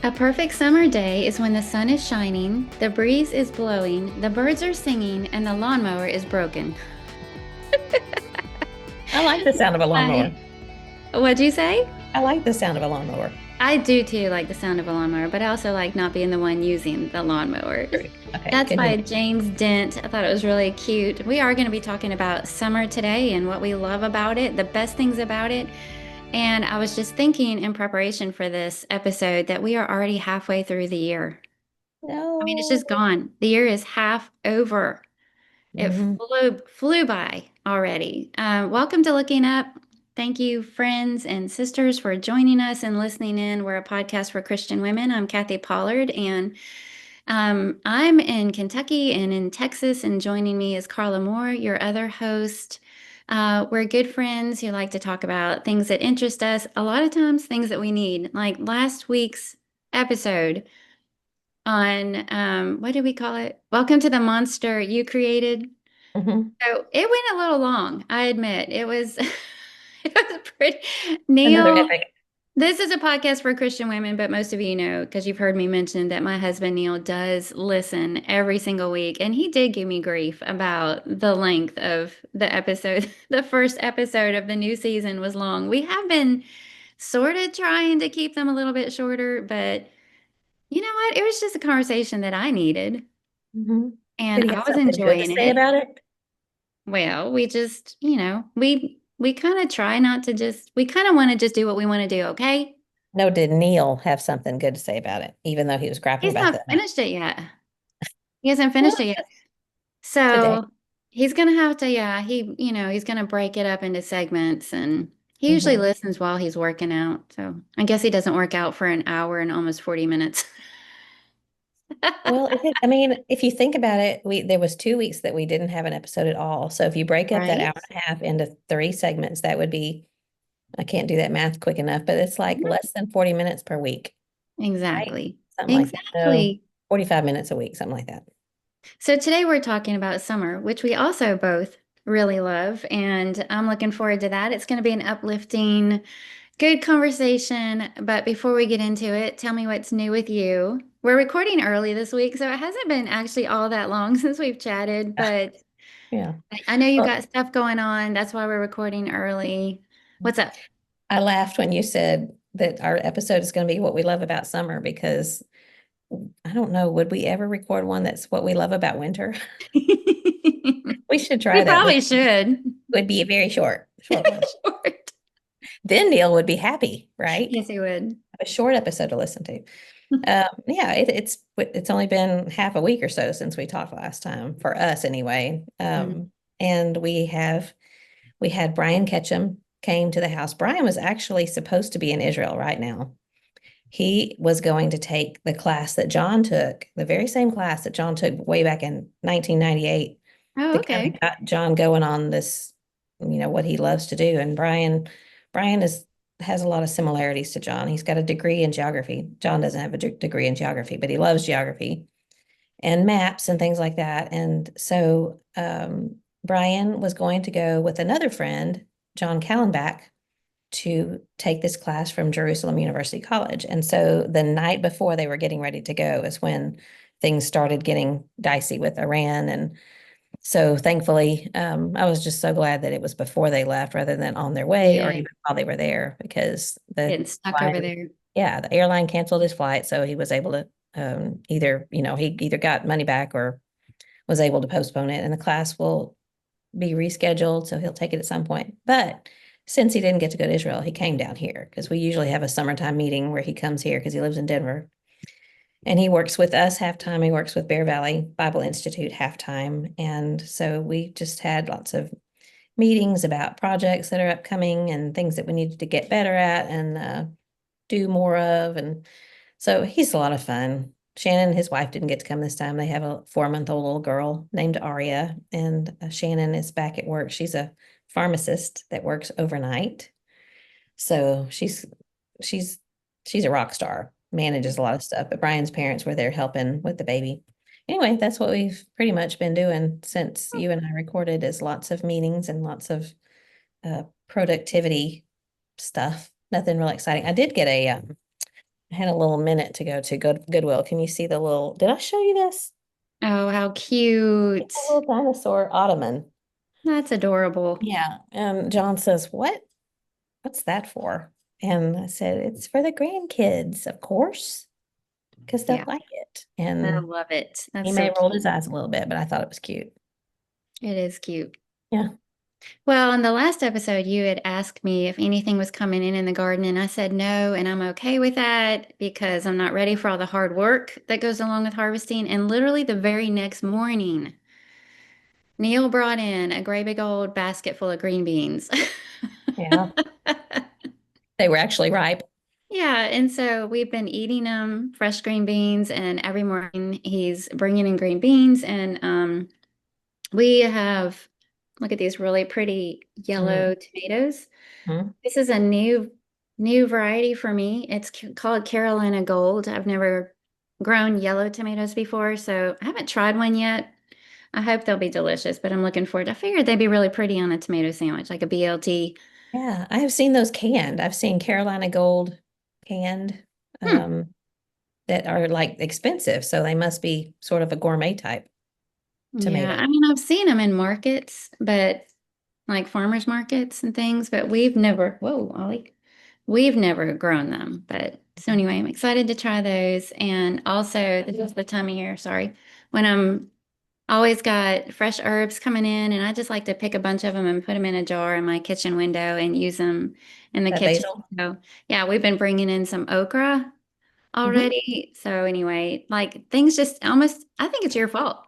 A perfect summer day is when the sun is shining, the breeze is blowing, the birds are singing, and the lawnmower is broken. I like the sound of a lawnmower. I, what'd you say? I like the sound of a lawnmower. I do too like the sound of a lawnmower, but I also like not being the one using the lawnmower. True. Okay, That's by continue. James Dent. I thought it was really cute. We are going to be talking about summer today and what we love about it, the best things about it. And I was just thinking in preparation for this episode that we are already halfway through the year. I mean, it's No. just gone. The year is half over. It Hmm. flew by already. Welcome to Looking Up. Thank you, friends and sisters, for joining us and listening in. We're a podcast for Christian women. I'm Kathy Pollard, and I'm in Kentucky and in Texas, and joining me is Carla Moore, your other host. We're good friends who like to talk about things that interest us, a lot of times things that we need. Like last week's episode on, what did we call it? Welcome to the monster you created. Hmm. So it went a little long, I admit. It was it was pretty Another Neil, epic. this is a podcast for Christian women, but most of you know, because you've heard me mention that my husband Neil does listen every single week, and he did give me grief about the length of the episode. The first episode of the new season was long. We have been sort of trying to keep them a little bit shorter, but you know what? It was just a conversation that I needed, Hmm. and Did he I have was something good to enjoying say it. about it? Well, we just, we kind of try not to just, we kind of want to just do what we want to do, okay? No, did Neil have something good to say about it, even though he was griping He's about not the amount? finished it yet. He hasn't Well, finished it yet. today. So he's gonna have to, yeah, he's gonna break it up into segments, and he usually Hmm. listens while he's working out. So I guess he doesn't work out for an hour and almost 40 minutes. Well, I mean, if you think about it, we there was 2 weeks that we didn't have an episode at all. So if you break up that hour Right? and a half into three segments, that would be, I can't do that math quick enough, but it's like Mhm. less than 40 minutes per week, right? Exactly. Something like that. No, Exactly. 45 minutes a week, something like that. So today we're talking about summer, which we also both really love, and I'm looking forward to that. It's going to be an uplifting, good conversation. But before we get into it, tell me what's new with you. We're recording early this week, so it hasn't been actually all that long since we've chatted, but Yeah. I know you Well, got stuff going on. That's why we're recording early. What's up? I laughed when you said that our episode is going to be what we love about summer because I don't know, would we ever record one that's what we love about winter? We should try We that. probably should. Would be a very short one. Short. Then Neil would be happy, right? Yes, he would. A short episode to listen to. Yeah, it's only been half a week or so since we talked last time for us anyway. Mm. And we had Brian Ketchum came to the house. Brian was actually supposed to be in Israel right now. He was going to take the class that John took, the very same class that John took way back in 1998, Oh, to kind okay. of got John going on this, what he loves to do. And Brian has a lot of similarities to John. He's got a degree in geography. John doesn't have a degree in geography, but he loves geography and maps and things like that. And so Brian was going to go with another friend, John Callenbach, to take this class from Jerusalem University College. And so the night before they were getting ready to go is when things started getting dicey with Iran. And so thankfully, I was just so glad that it was before they left rather than on their way or Yeah, even while they were there because getting stuck over flight, there. yeah, the airline canceled his flight. So he was able to he either got money back or was able to postpone it. And the class will be rescheduled. So he'll take it at some point. But since he didn't get to go to Israel, he came down here because we usually have a summertime meeting where he comes here because he lives in Denver. And he works with us half time. He works with Bear Valley Bible Institute half time. And so we just had lots of meetings about projects that are upcoming and things that we needed to get better at and do more of. And so he's a lot of fun. Shannon and his wife didn't get to come this time. They have a 4-month-old little girl named Aria, and Shannon is back at work. She's a pharmacist that works overnight. So she's she's a rock star, manages a lot of stuff. But Brian's parents were there helping with the baby. Anyway, that's what we've pretty much been doing since you and I recorded is lots of meetings and lots of productivity stuff. Nothing really exciting. I did get I had a little minute to go to Goodwill. Can you see the little, did I show you this? Oh, how It's a cute. little dinosaur ottoman. That's adorable. Yeah. And John says, What's that for? And I said, it's for the grandkids, of course, because they'll Yeah, like it. I And love it. he That's may so have rolled his cute. eyes a little bit, but I thought it was cute. It is cute. Yeah. Well, in the last episode, you had asked me if anything was coming in the garden, and I said no, and I'm okay with that because I'm not ready for all the hard work that goes along with harvesting. And literally the very next morning, Neil brought in a great big old basket full of green beans. Yeah. They were actually ripe. Yeah, and so we've been eating fresh green beans, and every morning he's bringing in green beans, and we have look at these really pretty Mm-hmm. yellow tomatoes. This is a new variety for me. It's called Carolina Gold. I've never grown yellow tomatoes before, so I haven't tried one yet. I hope they'll be delicious, but I'm looking forward. I figured they'd be really pretty on a tomato sandwich, like a BLT. Yeah. I have seen those canned. I've seen Carolina Gold canned Hmm. that are like expensive. So they must be sort of a gourmet type Yeah, tomato. I mean, I've seen them in markets, but like farmers markets and things, but we've never, whoa, Ollie, we've never grown them. But so anyway, I'm excited to try those. And also, this is the time of year, sorry, when I'm always got fresh herbs coming in, and I just like to pick a bunch of them and put them in a jar in my kitchen window and use them in the That kitchen. basil. So, yeah, we've been bringing in some okra Hmm. already. So, anyway, like things just almost, I think it's your fault.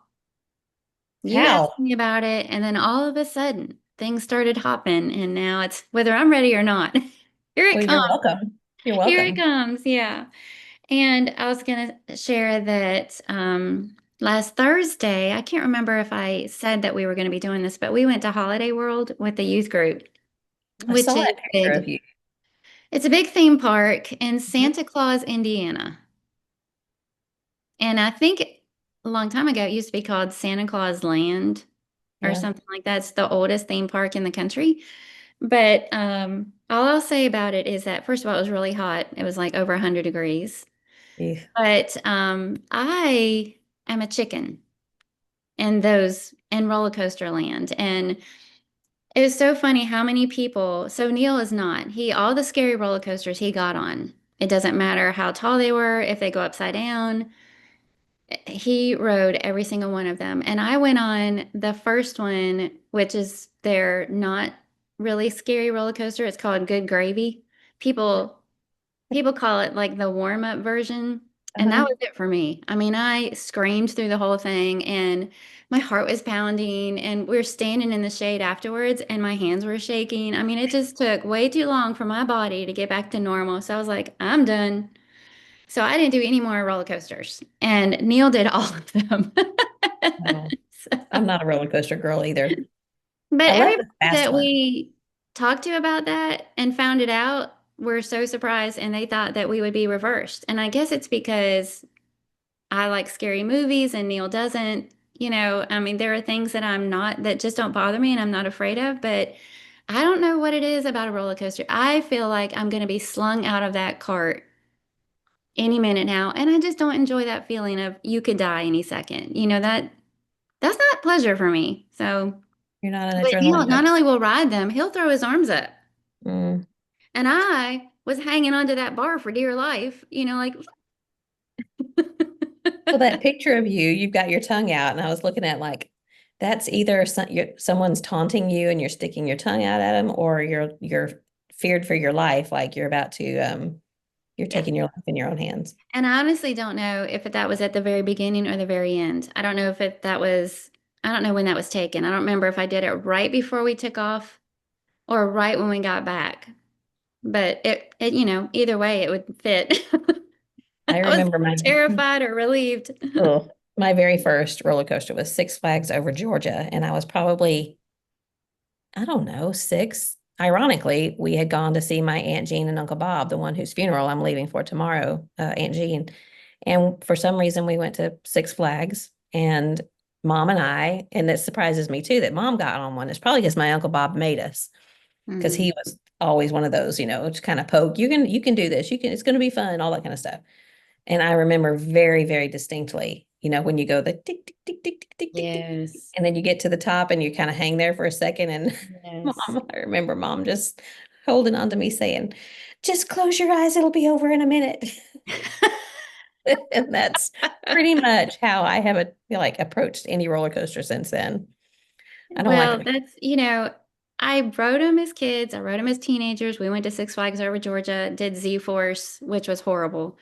You How? asked me about it, and then all of a sudden, things started hopping, and now it's whether I'm ready or not. Here it Well, you're comes. welcome. You're Here it welcome. comes. Yeah. And I was going to share that last Thursday, I can't remember if I said that we were going to be doing this, but we went to Holiday World with the youth group, I which saw is that picture of big. you. It's a big theme park in Mhm. Santa Claus, Indiana. And I think a long time ago, it used to be called Santa Claus Land or Yeah. something like that. It's the oldest theme park in the country. But all I'll say about it is that, first of all, it was really hot. It was like over 100 degrees. Yeah. But I am a chicken in roller coaster land. And it was so funny how many people, so Neil is not. All the scary roller coasters he got on. It doesn't matter how tall they were, if they go upside down. He rode every single one of them. And I went on the first one, which is their not really scary roller coaster. It's called Good Gravy. People People call it like the warm-up version. And that Uh-huh. was it for me. I mean, I screamed through the whole thing and my heart was pounding and we were standing in the shade afterwards and my hands were shaking. I mean, it just took way too long for my body to get back to normal. So I was like, I'm done. So I didn't do any more roller coasters. And Neil did all of them. Oh, So- I'm not a roller coaster girl either. but I love everybody the fast that one. we talked to about that and found it out were so surprised and they thought that we would be reversed. And I guess it's because I like scary movies and Neil doesn't. I mean, there are things that I'm not, that just don't bother me and I'm not afraid of, but I don't know what it is about a roller coaster. I feel like I'm going to be slung out of that cart any minute now. And I just don't enjoy that feeling of you could die any second. That's not pleasure for me. So, You're not an but Neil adrenaline not junkie. only will ride them, he'll throw his arms up. Mm. And I was hanging onto that bar for dear life, like, Well, that picture of you, you've got your tongue out, and I was looking at like that's either someone's taunting you and you're sticking your tongue out at them, or you're feared for your life, like you're about to you're yeah. taking your life in your own hands. And I honestly don't know if that was at the very beginning or the very end. I don't know if I don't know when that was taken. I don't remember if I did it right before we took off or right when we got back. But either way, it would fit. I I was remember terrified or relieved. oh, my very first roller coaster was Six Flags over Georgia, and I was probably I don't know, six. Ironically, we had gone to see my Aunt Jean and Uncle Bob, the one whose funeral I'm leaving for tomorrow, Aunt Jean. And for some reason, we went to Six Flags, and Mom and I, and it surprises me too that Mom got on one. It's probably because my Uncle Bob made us, because Hmm. he was always one of those, to kind of poke. You can do this. It's going to be fun, all that kind of stuff. And I remember very, very distinctly, when you go the tick, tick, tick, tick, tick, tick, tick, tick, Yes. and then you get to the top and you kind of hang there for a second. And Yes. I remember mom just holding on to me saying, just close your eyes, it'll be over in a minute. And that's pretty much how I have like approached any roller coaster since then. I don't like Well, them. I rode them as kids. I rode them as teenagers. We went to Six Flags over Georgia, did Z-Force, which was horrible.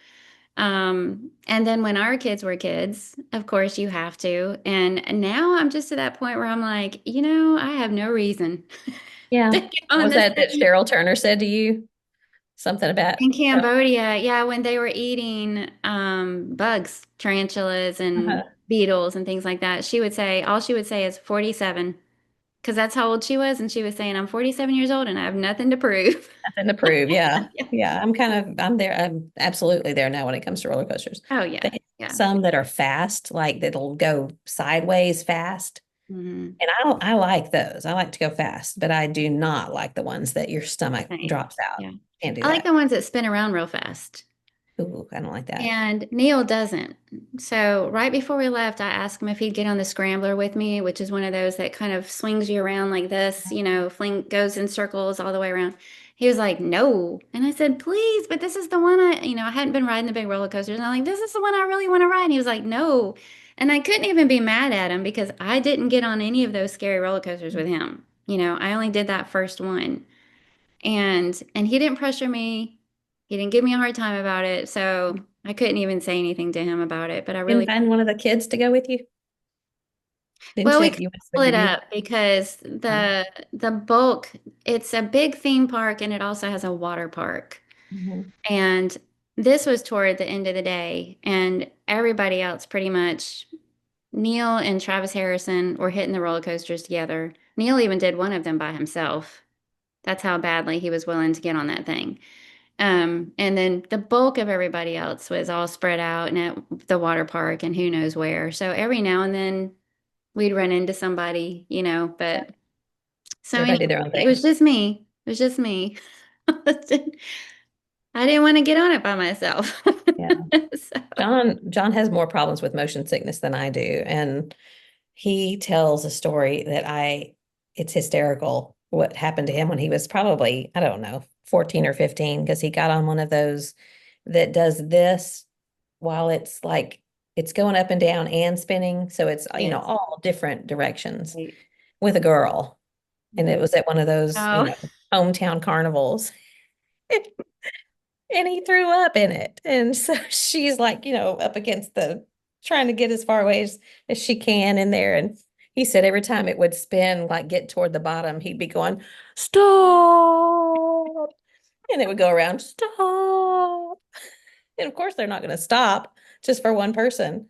And then when our kids were kids, of course you have to. And now I'm just to that point where I'm like, I have no reason Yeah. to get What on was this that thing. Cheryl Turner said to you? Something about, In Cambodia, yeah, when they were eating bugs, tarantulas and uh, beetles and things like that, all she would say is 47, because that's how old she was. And she was saying, I'm 47 years old and I have nothing to prove. nothing to prove. Yeah. Yeah. Yeah. I'm there. I'm absolutely there now when it comes to roller coasters. Oh, They yeah. have Yeah. some that are fast, like that'll go sideways fast. Hmm. And I like those. I like to go fast, but I do not like the ones that your stomach Same. drops out. Yeah. Can't do I like that. the ones that spin around real fast. Ooh, I don't like that. And Neil doesn't. So right before we left, I asked him if he'd get on the scrambler with me, which is one of those that kind of swings you around like this, goes in circles all the way around. He was like, no. And I said, please, but this is the one I hadn't been riding the big roller coasters. And I'm like, this is the one I really want to ride. And he was like, no. And I couldn't even be mad at him because I didn't get on any of those scary roller coasters with him. I only did that first one. And he didn't pressure me. He didn't give me a hard time about it. So I couldn't even say anything to him about it. But I Didn't really, find one of the kids to go with you? Didn't well, we you? could You went with split your niece? up because Oh. the bulk, it's a big theme park and it also has a water park. Mhm. And this was toward the end of the day, and everybody else pretty much, Neil and Travis Harrison were hitting the roller coasters together. Neil even did one of them by himself. That's how badly he was willing to get on that thing. And then the bulk of everybody else was all spread out and at the water park and who knows where. So every now and then we'd run into somebody, but so anyway, Everybody did their own it was thing. just me. It was just me. I didn't want to get on it by myself. Yeah. So, John has more problems with motion sickness than I do. And he tells a story that it's hysterical what happened to him when he was probably, I don't know, 14 or 15, because he got on one of those that does this while it's going up and down and spinning. So it's, yes. all different directions Right. with a girl. And it Mhm. was at one of those, Oh, hometown carnivals. And he threw up in it. And so she's like, up against trying to get as far away as she can in there. And he said every time it would spin, like get toward the bottom, he'd be going, stop. And it would go around, stop. And of course, they're not going to stop just for one person.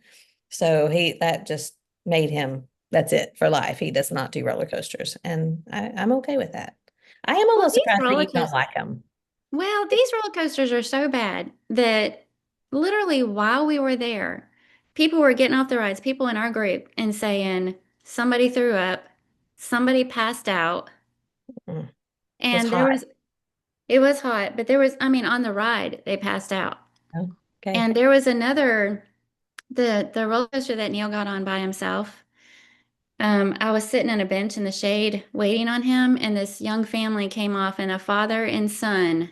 So that just made him, that's it for life. He does not do roller coasters. And I'm okay with that. I am a well, little these surprised that roller you don't coasters. like them. Well, these roller coasters are so bad that literally while we were there, people were getting off the rides, people in our group, and saying somebody threw up, somebody passed out, Mm. Was and hot. it was hot, but on the ride, they passed out. Oh, okay. And there was the roller coaster that Neil got on by himself. I was sitting on a bench in the shade waiting on him, and this young family came off, and a father and son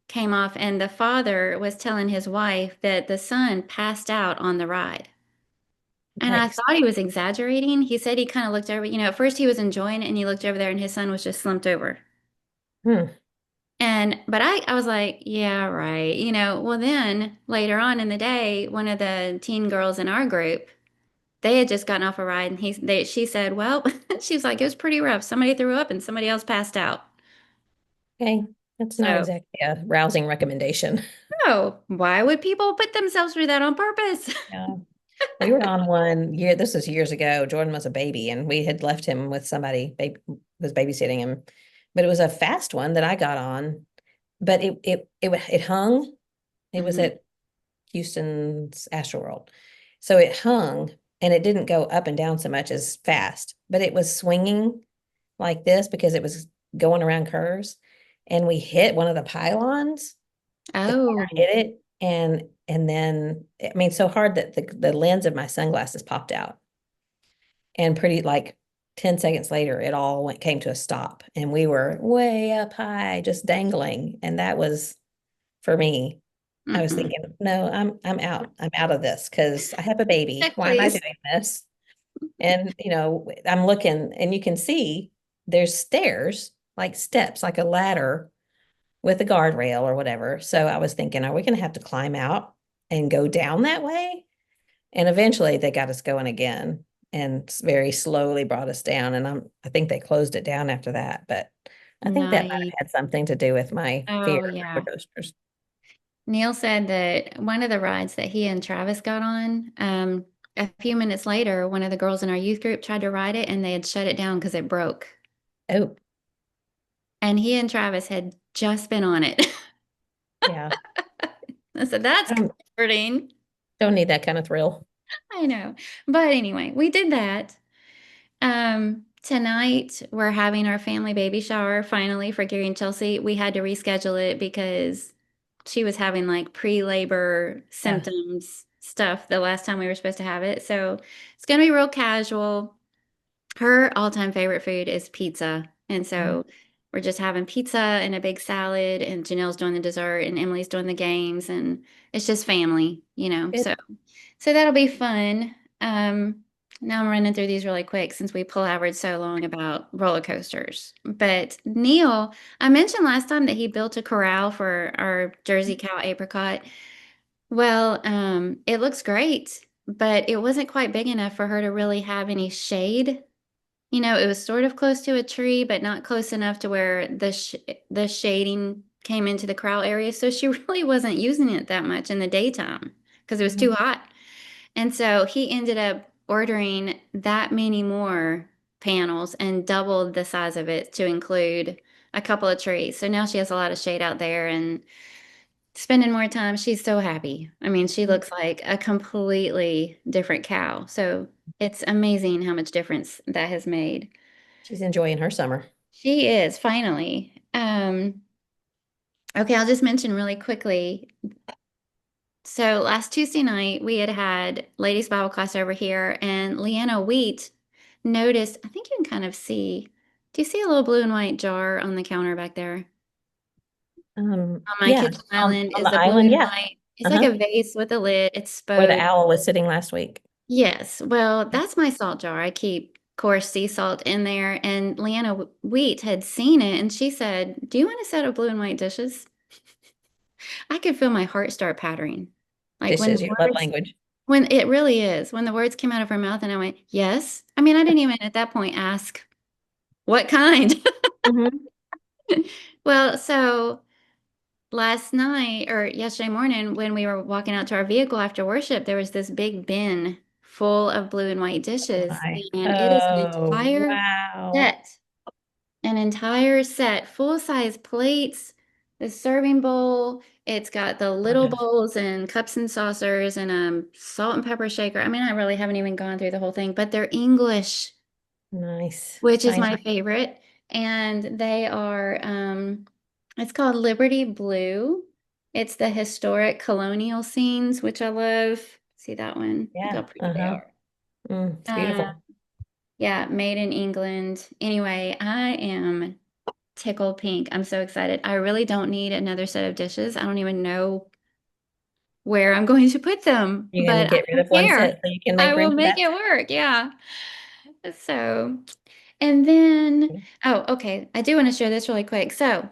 came off, and the father was telling his wife that the son passed out on the ride. And I Yikes. thought he was exaggerating. He said he kind of looked over, at first he was enjoying it, and he looked over there, and his son was just slumped over. Hmm. But I was like, yeah, right. Well, then later on in the day, one of the teen girls in our group, they had just gotten off a ride, and she said, well, she was like, it was pretty rough. Somebody threw up and somebody else passed out. Okay. That's not So, exactly a rousing recommendation. no, why would people put themselves through that on purpose? Yeah. We were on one year, this was years ago. Jordan was a baby and we had left him with somebody, was babysitting him. But it was a fast one that I got on, but it hung. It was Hmm. at Houston's Astroworld. So it hung and it didn't go up and down so much as fast, but it was swinging like this because it was going around curves. and we hit one of the pylons. The car Oh, hit it, and then I mean so hard that the lens of my sunglasses popped out. And pretty like 10 seconds later, it all came to a stop. And we were way up high, just dangling. And that was for me. I was mm-mm. thinking, no, I'm out. I'm out of this because I have a baby. Heck, Why am I please. doing this? And I'm looking and you can see there's stairs, like steps, like a ladder with a guardrail or whatever. So I was thinking, are we going to have to climb out and go down that way? And eventually they got us going again and very slowly brought us down. And I think they closed it down after that. But I think that might Nice. have had something to do with my fear Oh, of yeah. roller coasters. Neil said that one of the rides that he and Travis got on, a few minutes later, one of the girls in our youth group tried to ride it and they had shut it down because it broke. Oh, And he and Travis had just been on it. yeah. I said, that's I comforting. don't need that kind of thrill. I know. But anyway, we did that. Tonight we're having our family baby shower finally for Gary and Chelsea. We had to reschedule it because she was having like pre-labor Yeah. symptoms stuff the last time we were supposed to have it. So it's gonna be real casual. Her all-time favorite food is pizza. And Mhm. so we're just having pizza and a big salad, and Janelle's doing the dessert and Emily's doing the games, and it's just family, you know. Good. So that'll be fun. Now I'm running through these really quick since we palavered so long about roller coasters. But Neil, I mentioned last time that he built a corral for our Jersey cow apricot. Well, it looks great, but it wasn't quite big enough for her to really have any shade. You know, it was sort of close to a tree, but not close enough to where the shading came into the corral area. So she really wasn't using it that much in the daytime because it was too Mhm. hot. And so he ended up ordering that many more panels and doubled the size of it to include a couple of trees. So now she has a lot of shade out there and spending more time. She's so happy. I mean, she looks like a completely different cow. So it's amazing how much difference that has made. She's enjoying her summer. She is finally. Okay, I'll just mention really quickly. So last Tuesday night, we had ladies Bible class over here, and Leanna Wheat noticed, I think you can kind of see, do you see a little blue and white jar on the counter back there? On my Yeah, kitchen island on is the a blue island. and Yeah. white. It's like Uh-huh. a vase with a lid. It's Where the spode. owl was sitting last week. Yes, well, that's my salt jar. I keep coarse sea salt in there, and Leanna Wheat had seen it, and she said, "Do you want a set of blue and white dishes?" I could feel my heart start pattering. Like Dishes, your love language. when it really is, when the words came out of her mouth and I went, yes. I mean, I didn't even at that point ask what kind. Hmm. Well, so last night or yesterday morning, when we were walking out to our vehicle after worship, there was this big bin full of blue and white dishes, My. and it is Oh, wow. set, an entire set, full-size plates, the serving bowl. It's got the Oh my little gosh. bowls and cups and saucers and a salt and pepper shaker. I mean, I really haven't even gone through the whole thing, but they're English, Nice. which is Nice. my favorite. And they are, it's called Liberty Blue. It's the historic colonial scenes, which I love. See that one? Look how Yeah. pretty they Uh-huh. are. It's Uh, beautiful. yeah, made in England. Anyway, I am tickled pink. I'm so excited. I really don't need another set of dishes. I don't even know where I'm going to put them, You're going but to I get rid don't of one care. set so you can I make room will for make that it work. Yeah. So, and then, set. oh, okay. I do want to share this really quick. So,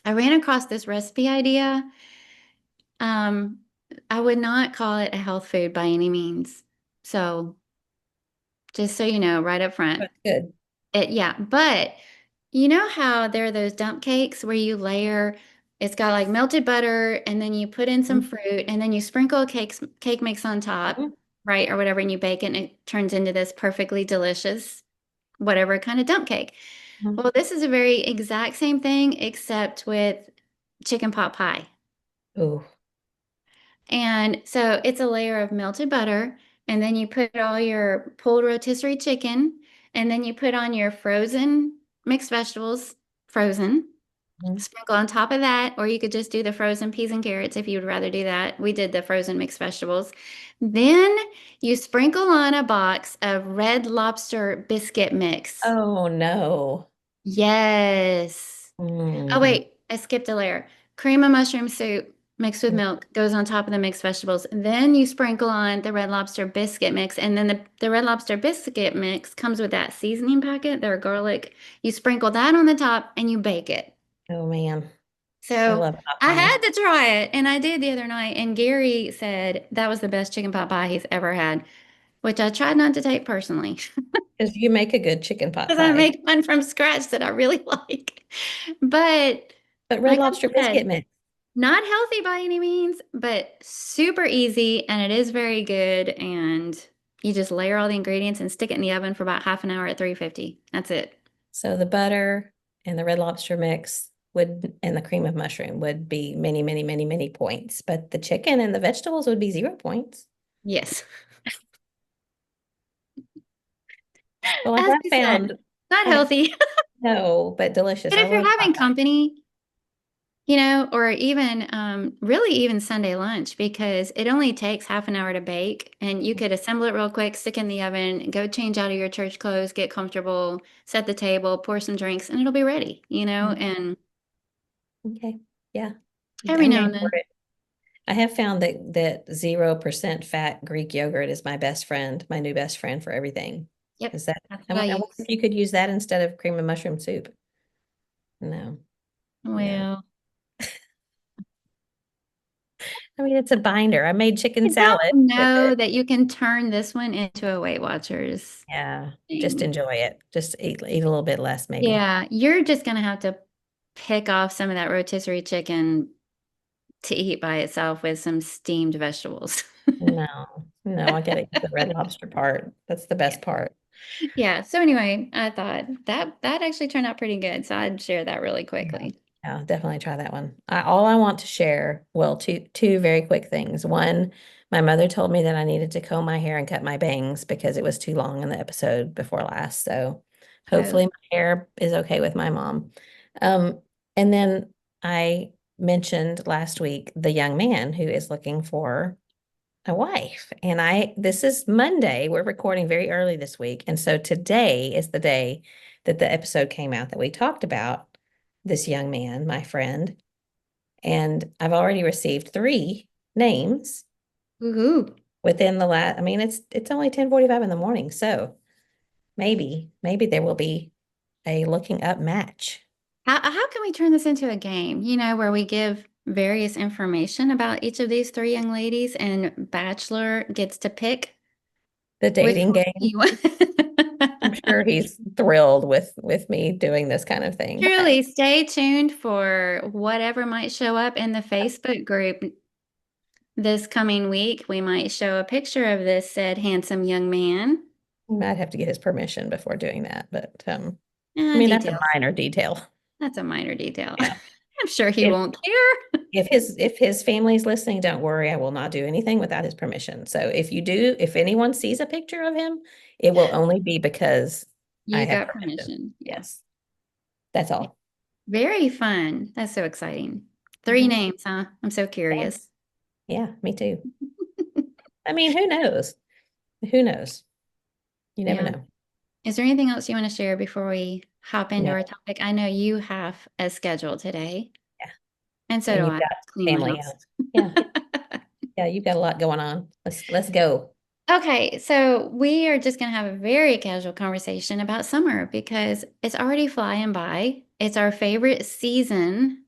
I ran across this recipe idea. Um, I would not call it a health food by any means. So, just so you know, right up front. That's good. Yeah, but you know how there are those dump cakes where you layer, it's got like melted butter and then you put in some Mhm. fruit and then you sprinkle a cake mix on top, Mhm. right? Or whatever, and you bake it and it turns into this perfectly delicious, whatever kind of dump cake. Mhm. Well, this is a very exact same thing except with chicken pot pie. Ooh, And so it's a layer of melted butter, and then you put all your pulled rotisserie chicken, and then you put on your frozen mixed vegetables, frozen. Mhm. Sprinkle on top of that, or you could just do the frozen peas and carrots if you would rather do that. We did the frozen mixed vegetables. Then you sprinkle on a box of Red Lobster biscuit mix. Oh no. Yes. Oh, Mm. wait, I skipped a layer. Cream of mushroom soup mixed with milk goes on top of the mixed vegetables. Then you sprinkle on the Red Lobster biscuit mix. And then the Red Lobster biscuit mix comes with that seasoning packet, their garlic. You sprinkle that on the top and you bake it. Oh man. I So love pot I had pie. to try it, and I did the other night. And Gary said that was the best chicken pot pie he's ever had, which I tried not to take personally Because you make a good chicken pot because I pie. make one from scratch that I really like. But But Red like I Lobster biscuit said, mix. not healthy by any means, but super easy, and it is very good. And you just layer all the ingredients and stick it in the oven for about half an hour at 350. That's it. So the butter and the Red Lobster mix would, and the cream of mushroom would be many, many, many, many points. But the chicken and the vegetables would be 0 points. Yes. Well, I As have we said, found, not I healthy. know, but delicious. But I if you're love having pie. company, or even really even Sunday lunch, because it only takes half an hour to bake, and you could assemble it real quick, stick in the oven, go change out of your church clothes, get comfortable, set the table, pour some drinks, and it'll be ready. Mhm. And Okay. Yeah. every I'm now game and for then, it. I have found that 0% fat Greek yogurt is my best friend, my new best friend for everything. yep, Is that, that's I what I wonder if use. you could use that instead of cream and mushroom soup. No, no. Well, I mean, it's a binder. I made chicken I salad don't with know it. that you can turn this one into a Weight Watchers Yeah, just thing. enjoy it. Just eat a little bit less, maybe. Yeah, you're just gonna have to pick off some of that rotisserie chicken to eat by itself with some steamed vegetables. No, no, I gotta eat the Red Lobster part. That's the Yeah. best part. Yeah. So anyway, I thought that actually turned out pretty good. So I'd share that really Yeah. quickly. Yeah, definitely try that one. All I want to share, well, two very quick things. One, my mother told me that I needed to comb my hair and cut my bangs because it was too long in the episode before last. So Oh, hopefully my hair is okay with my mom. Um, and then I mentioned last week the young man who is looking for a wife. And this is Monday. We're recording very early this week. And so today is the day that the episode came out that we talked about this young man, my friend. And I've already received 3 names woohoo. within the last, I mean, it's only 10:45 in the morning. So maybe there will be a looking up match. How can we turn this into a game, where we give various information about each of these three young ladies and Bachelor gets to pick The which dating one game. he wants? I'm sure he's thrilled with me doing this kind of thing. Truly, stay tuned for whatever might show up in the Facebook group this coming week. We might show a picture of this said handsome young man. You might have to get his permission before doing that, but I mean that's a Details. minor detail. That's a minor detail. Yeah. I'm sure he If won't care. if his family's listening, don't worry, I will not do anything without his permission. So if anyone sees a picture of him, it will only be because I You have got permission. permission. Yeah. Yes. That's all. Very fun. That's so exciting. Three Hmm. names, huh? I'm so Yeah. curious. Yeah, me too. I mean, who knows? Who knows? You never Yeah. know. Is there anything else you want to share before we hop into No. our topic? I know you have a schedule today, Yeah. and so do And you've I. got Clean my family. house. Yeah. Yeah, you've got a lot going on. Let's go. Okay, so we are just going to have a very casual conversation about summer because it's already flying by. It's our favorite season.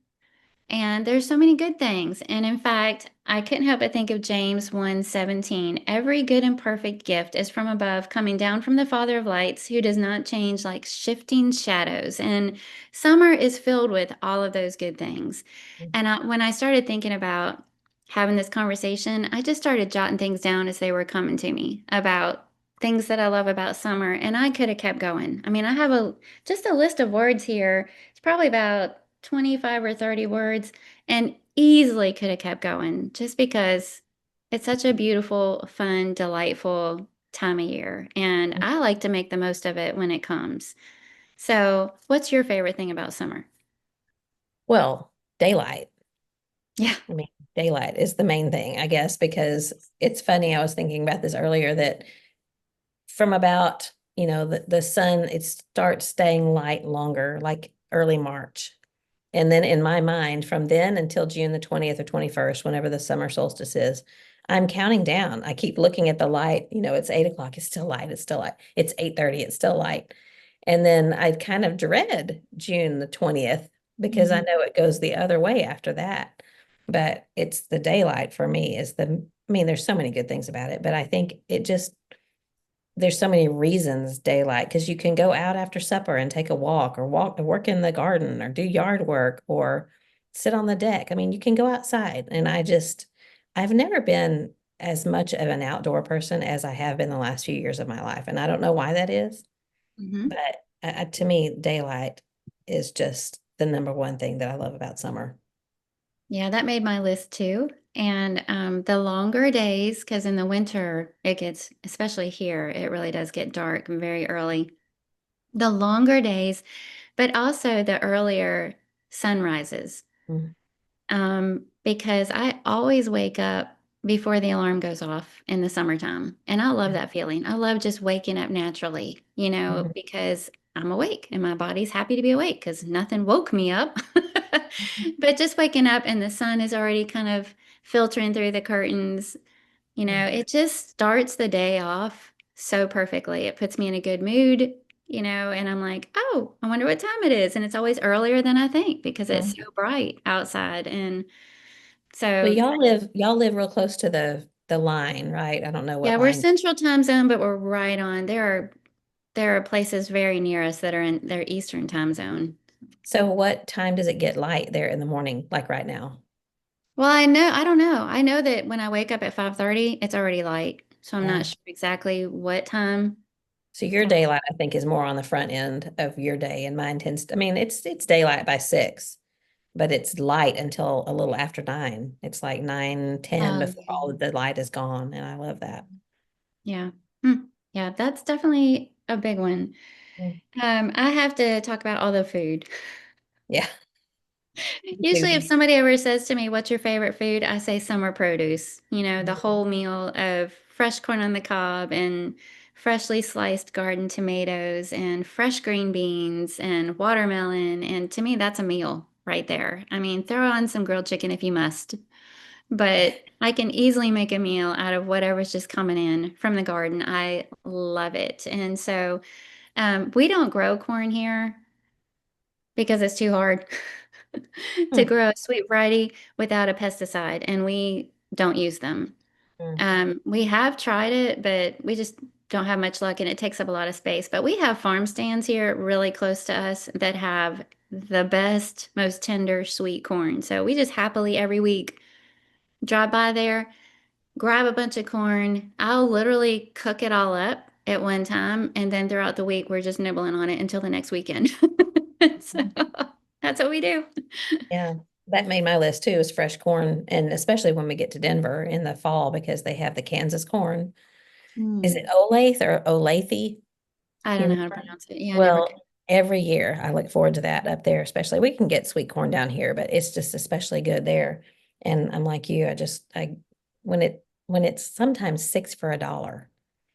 And there's so many good things. And in fact, I couldn't help but think of James 1:17. Every good and perfect gift is from above, coming down from the Father of lights, who does not change like shifting shadows. And summer is filled with all of those good things. And when I started thinking about having this conversation, I just started jotting things down as they were coming to me about things that I love about summer. And I could have kept going. I mean, I have just a list of words here. It's probably about 25 or 30 words and easily could have kept going just because it's such a beautiful, fun, delightful time of year. And I like to make the most of it when it comes. So, what's your favorite thing about summer? Well, daylight. Yeah. I mean, daylight is the main thing, I guess, because it's funny. I was thinking about this earlier that from about, the sun, it starts staying light longer, like early March. And then in my mind, from then until June the 20th or 21st, whenever the summer solstice is, I'm counting down. I keep looking at the light. It's 8 o'clock. It's still light. It's still light. It's 8:30. It's still light. And then I kind of dread June the 20th because I Mhm. know it goes the other way after that. But it's the daylight for me I mean, there's so many good things about it, but I think there's so many reasons daylight because you can go out after supper and take a walk or work in the garden or do yard work or sit on the deck. I mean, you can go outside and I've never been as much of an outdoor person as I have been the last few years of my life. And I don't know why that is, Mhm. but to me, daylight is just the number one thing that I love about summer. Yeah, that made my list too. And the longer days, because in the winter it gets, especially here, it really does get dark very early. The longer days, but also the earlier sunrises. Mm, Because I always wake up before the alarm goes off in the summertime. And I love yeah. that feeling. I love just waking up naturally, Mhm. because I'm awake and my body's happy to be awake because nothing woke me up. But just waking up and the sun is already kind of filtering through the curtains, Yeah. it just starts the day off so perfectly. It puts me in a good mood, and I'm like, oh, I wonder what time it is. And it's always earlier than I think because it's Mhm. so bright outside. And Well, so, y'all live real close to the line, right? I don't know what yeah, we're line. central time zone, but we're right on. There are places very near us that are in their eastern time zone. So what time does it get light there in the morning, like right now? Well, I don't know. I know that when I wake up at 5:30, it's already light. So I'm not Yeah. sure exactly what time. So your Uh, daylight, I think, is more on the front end of your day, and mine I mean, it's daylight by 6, but it's light until a little after 9. It's like 9:10 before all yeah. of the light is gone, and I love that. Yeah. Hmm. Yeah, that's definitely a big one. Mm. I have to talk about all the food. Yeah. Usually, if Food. somebody ever says to me, "What's your favorite food?" I say summer produce. The whole meal of fresh corn on the cob and freshly sliced garden tomatoes and fresh green beans and watermelon. And to me, that's a meal right there. I mean, throw on some grilled chicken if you must, but I can easily make a meal out of whatever's just coming in from the garden. I love it. And so, we don't grow corn here because it's too hard to Mm, grow a sweet variety without a pesticide, and we don't use them. mm, We have tried it, but we just don't have much luck, and it takes up a lot of space. But we have farm stands here really close to us that have the best, most tender, sweet corn. So we just happily every week drive by there, grab a bunch of corn. I'll literally cook it all up at one time, and then throughout the week, we're just nibbling on it until the next weekend. So mm. that's what we do. Yeah. That made my list too, is fresh corn, and especially when we get to Denver in the fall because they have the Kansas corn. Is it Mm. Olathe or Olathe? I You don't know how to remember? pronounce it. Yeah, I never Well, could. every year I look forward to that up there, especially. We can get sweet corn down here, but it's just especially good there. And I'm like you, when it's sometimes 6 for $1,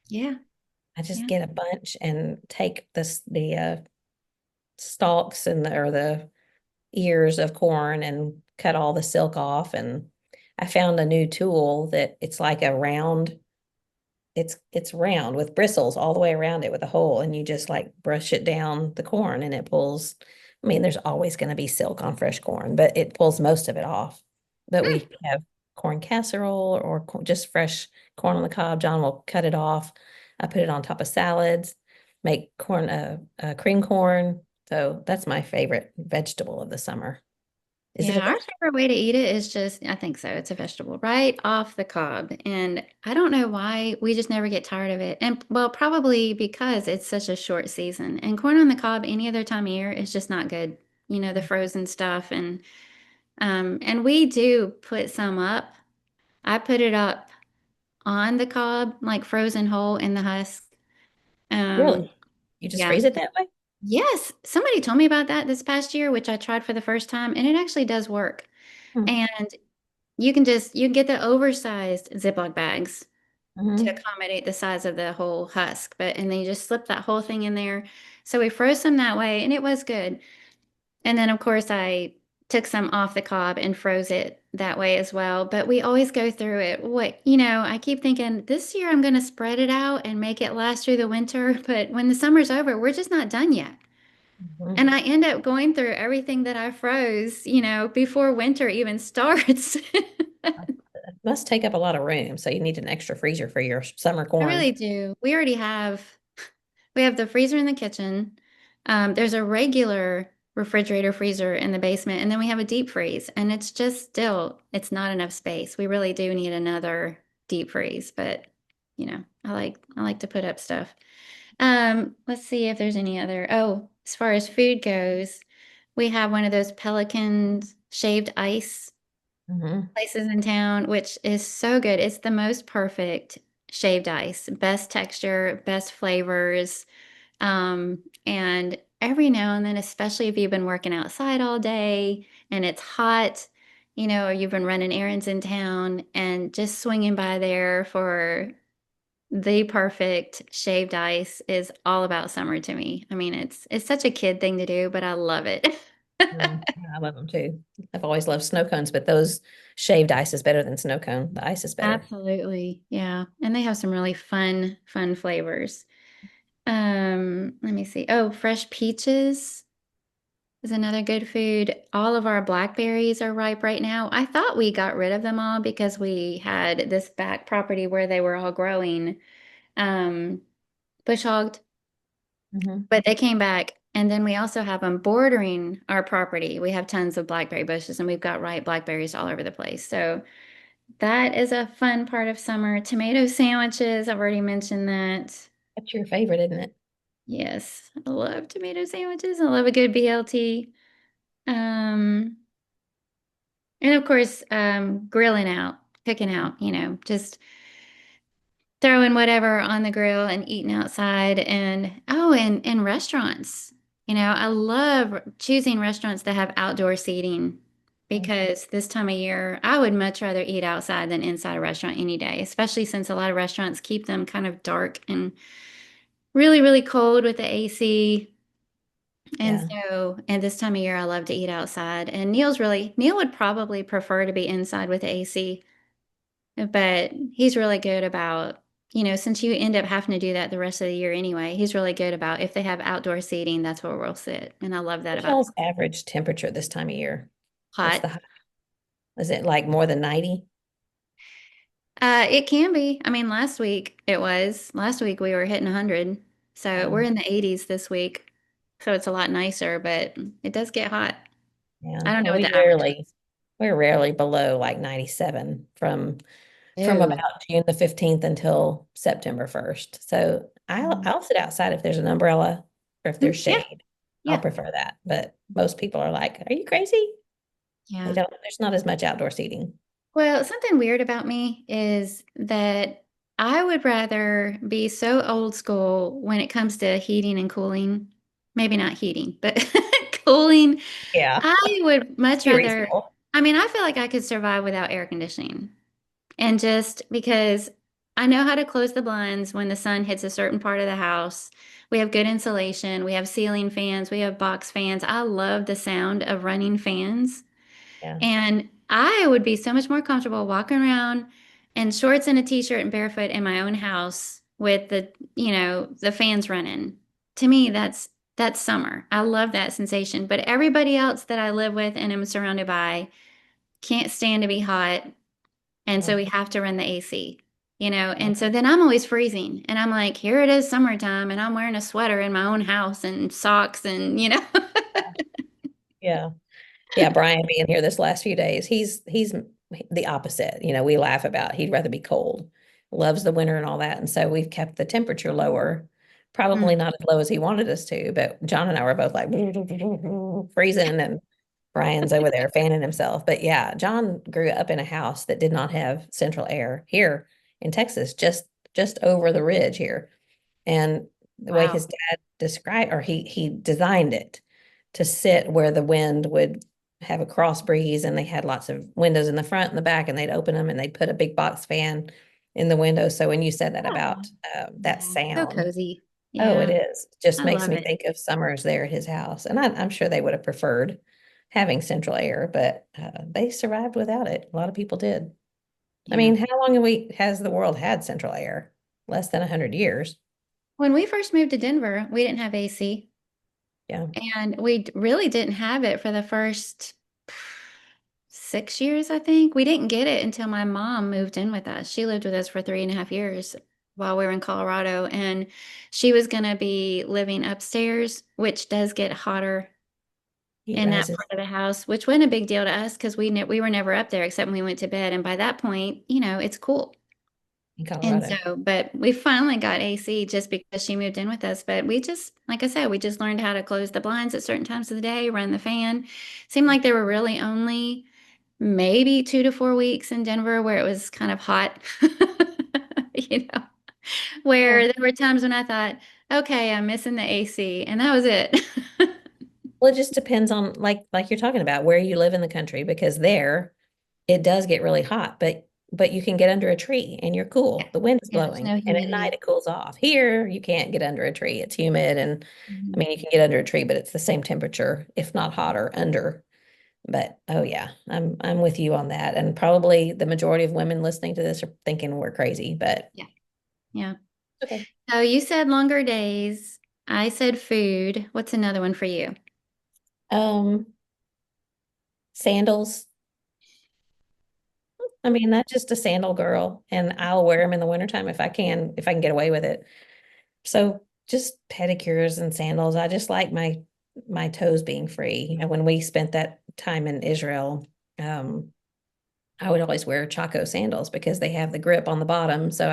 Yeah, I just yeah. get a bunch and take the stalks or the ears of corn and cut all the silk off. And I found a new tool that it's like a round it's round with bristles all the way around it with a hole, and you just like brush it down the corn and it pulls. I mean, there's always going to be silk on fresh corn, but it pulls most of it off. But Hmm. we have corn casserole or just fresh corn on the cob. John will cut it off. I put it on top of salads, make cream corn. So that's my favorite vegetable of the summer. Is it a Yeah, our vegetable? favorite way to eat it is just, I think so, it's a vegetable right off the cob. And I don't know why we just never get tired of it. And well, probably because it's such a short season. And corn on the cob any other time of year is just not good. The frozen stuff and we do put some up. I put it up on the cob, like frozen whole in the husk. Um, Really? You just yeah. freeze it that way? Yes, somebody told me about that this past year, which I tried for the first time, and it actually does work. Hmm. And you can get the oversized Ziploc bags to Hmm. accommodate the size of the whole husk, but and then you just slip that whole thing in there. So we froze some that way, and it was good. And then of course I took some off the cob and froze it that way as well. But we always go through it. I keep thinking this year I'm going to spread it out and make it last through the winter. But when the summer's over, we're just not done yet. Hmm. And I end up going through everything that I froze, before winter even starts. It must take up a lot of room, so you need an extra freezer for your summer I corn. really do. We have the freezer in the kitchen. There's a regular refrigerator freezer in the basement, and then we have a deep freeze, and it's not enough space. We really do need another deep freeze, but I like to put up stuff. Let's see if there's any other. Oh, as far as food goes, we have one of those Pelican shaved ice Hmm. places in town, which is so good. It's the most perfect shaved ice, best texture, best flavors. And every now and then, especially if you've been working outside all day and it's hot, or you've been running errands in town and just swinging by there for the perfect shaved ice is all about summer to me. I mean, it's such a kid thing to do, but I love it. Mm, yeah, I love them too. I've always loved snow cones, but those shaved ice is better than snow cone. The ice is better. Absolutely. Yeah. And they have some really fun flavors. Let me see. Oh, fresh peaches is another good food. All of our blackberries are ripe right now. I thought we got rid of them all because we had this back property where they were all growing, um, bush hogged, Hmm. but they came back. And then we also have them bordering our property. We have tons of blackberry bushes and we've got ripe blackberries all over the place. So that is a fun part of summer. Tomato sandwiches, I've already mentioned that. That's your favorite, isn't it? Yes, I love tomato sandwiches. I love a good BLT. Um, and of course, grilling out, cooking out, just throwing whatever on the grill and eating outside. And restaurants. I love choosing restaurants that have outdoor seating because this time of year, I would much rather eat outside than inside a restaurant any day, especially since a lot of restaurants keep them kind of dark and really, really cold with the AC. Yeah. And this time of year, I love to eat outside. And Neil would probably prefer to be inside with the AC, but he's really good about, since you end up having to do that the rest of the year anyway, he's really good about if they have outdoor seating, that's where we'll sit. And I love that What's about y'all's average temperature this time of year? What's hot. the high? Is it like more than 90? It can be. I mean, last week we were hitting 100. So we're Oh, in the 80s this week. So it's a lot nicer, but it does get hot. yeah. I don't know Well, what the average is. we're rarely below like 97 from Oh. about June the 15th until September 1st. So Mm. I'll sit outside if there's an umbrella or if there's Yeah. shade. I'll Yeah. prefer that. But most people are like, "Are you crazy?" They Yeah. don't, there's not as much outdoor seating. Well, something weird about me is that I would rather be so old school when it comes to heating and cooling. Maybe not heating, but cooling. Yeah. I would much Be rather, reasonable. I mean, I feel like I could survive without air conditioning. And just because I know how to close the blinds when the sun hits a certain part of the house. We have good insulation. We have ceiling fans. We have box fans. I love the sound of running fans. Yeah. And I would be so much more comfortable walking around in shorts and a t-shirt and barefoot in my own house with the fans running. To me, that's summer. I love that sensation. But everybody else that I live with and am surrounded by can't stand to be hot. And so Yeah. we have to run the AC. And so then I'm always freezing. And I'm like, here it is summertime, and I'm wearing a sweater in my own house and socks and. Yeah. Yeah, Brian being here this last few days, he's the opposite. We laugh about he'd rather be cold, loves the winter and all that. And so we've kept the temperature lower, probably Mm. not as low as he wanted us to, but John and I were both like freezing and Brian's over there fanning himself. But yeah, John grew up in a house that did not have central air here in Texas, just over the ridge here. And the way his Wow. dad described, or he designed it to sit where the wind would have a cross breeze, and they had lots of windows in the front and the back, and they'd open them and they'd put a big box fan in the window. So when you said that Oh, about that yeah. So sound, cozy. oh, it Yeah, is. Just I makes love me it. think of summers there at his house. And I'm sure they would have preferred having central air, but they survived without it. A lot of people did. I Yeah. mean, how long has the world had central air? Less than 100 years. When we first moved to Denver, we didn't have AC, Yeah. and we really didn't have it for the first 6 years, I think. We didn't get it until my mom moved in with us. She lived with us for 3.5 years while we were in Colorado, and she was going to be living upstairs, which does get hotter Heat in that rises part of the house, which wasn't a big deal to us because we were never up there except when we went to bed. And by that point, it's cool. in And Colorado. so, but we finally got AC just because she moved in with us. But we just, like I said, we just learned how to close the blinds at certain times of the day, run the fan. Seemed like there were really only maybe 2 to 4 weeks in Denver where it was kind of hot, you know, Yeah. where there were times when I thought, okay, I'm missing the AC, and that was it. Well, it just depends on like you're talking about where you live in the country, because there it does get really hot, but you can get under a tree and you're Yeah, cool. The wind is yeah, there's blowing, no and at night humidity. it cools off. Here you can't get under a tree. It's humid, and I Mhm. mean you can get under a tree, but it's the same temperature, if not hotter, under. But oh yeah, I'm with you on that. And probably the majority of women listening to this are thinking we're crazy, but Yeah, yeah. okay. So you said longer days. I said food. What's another one for you? Um, Sandals. I mean, that's just a sandal girl, and I'll wear them in the wintertime if I can get away with it. So just pedicures and sandals. I just like my toes being free. And when we spent that time in Israel, um, I would always wear Chaco sandals because they have the grip on the bottom. So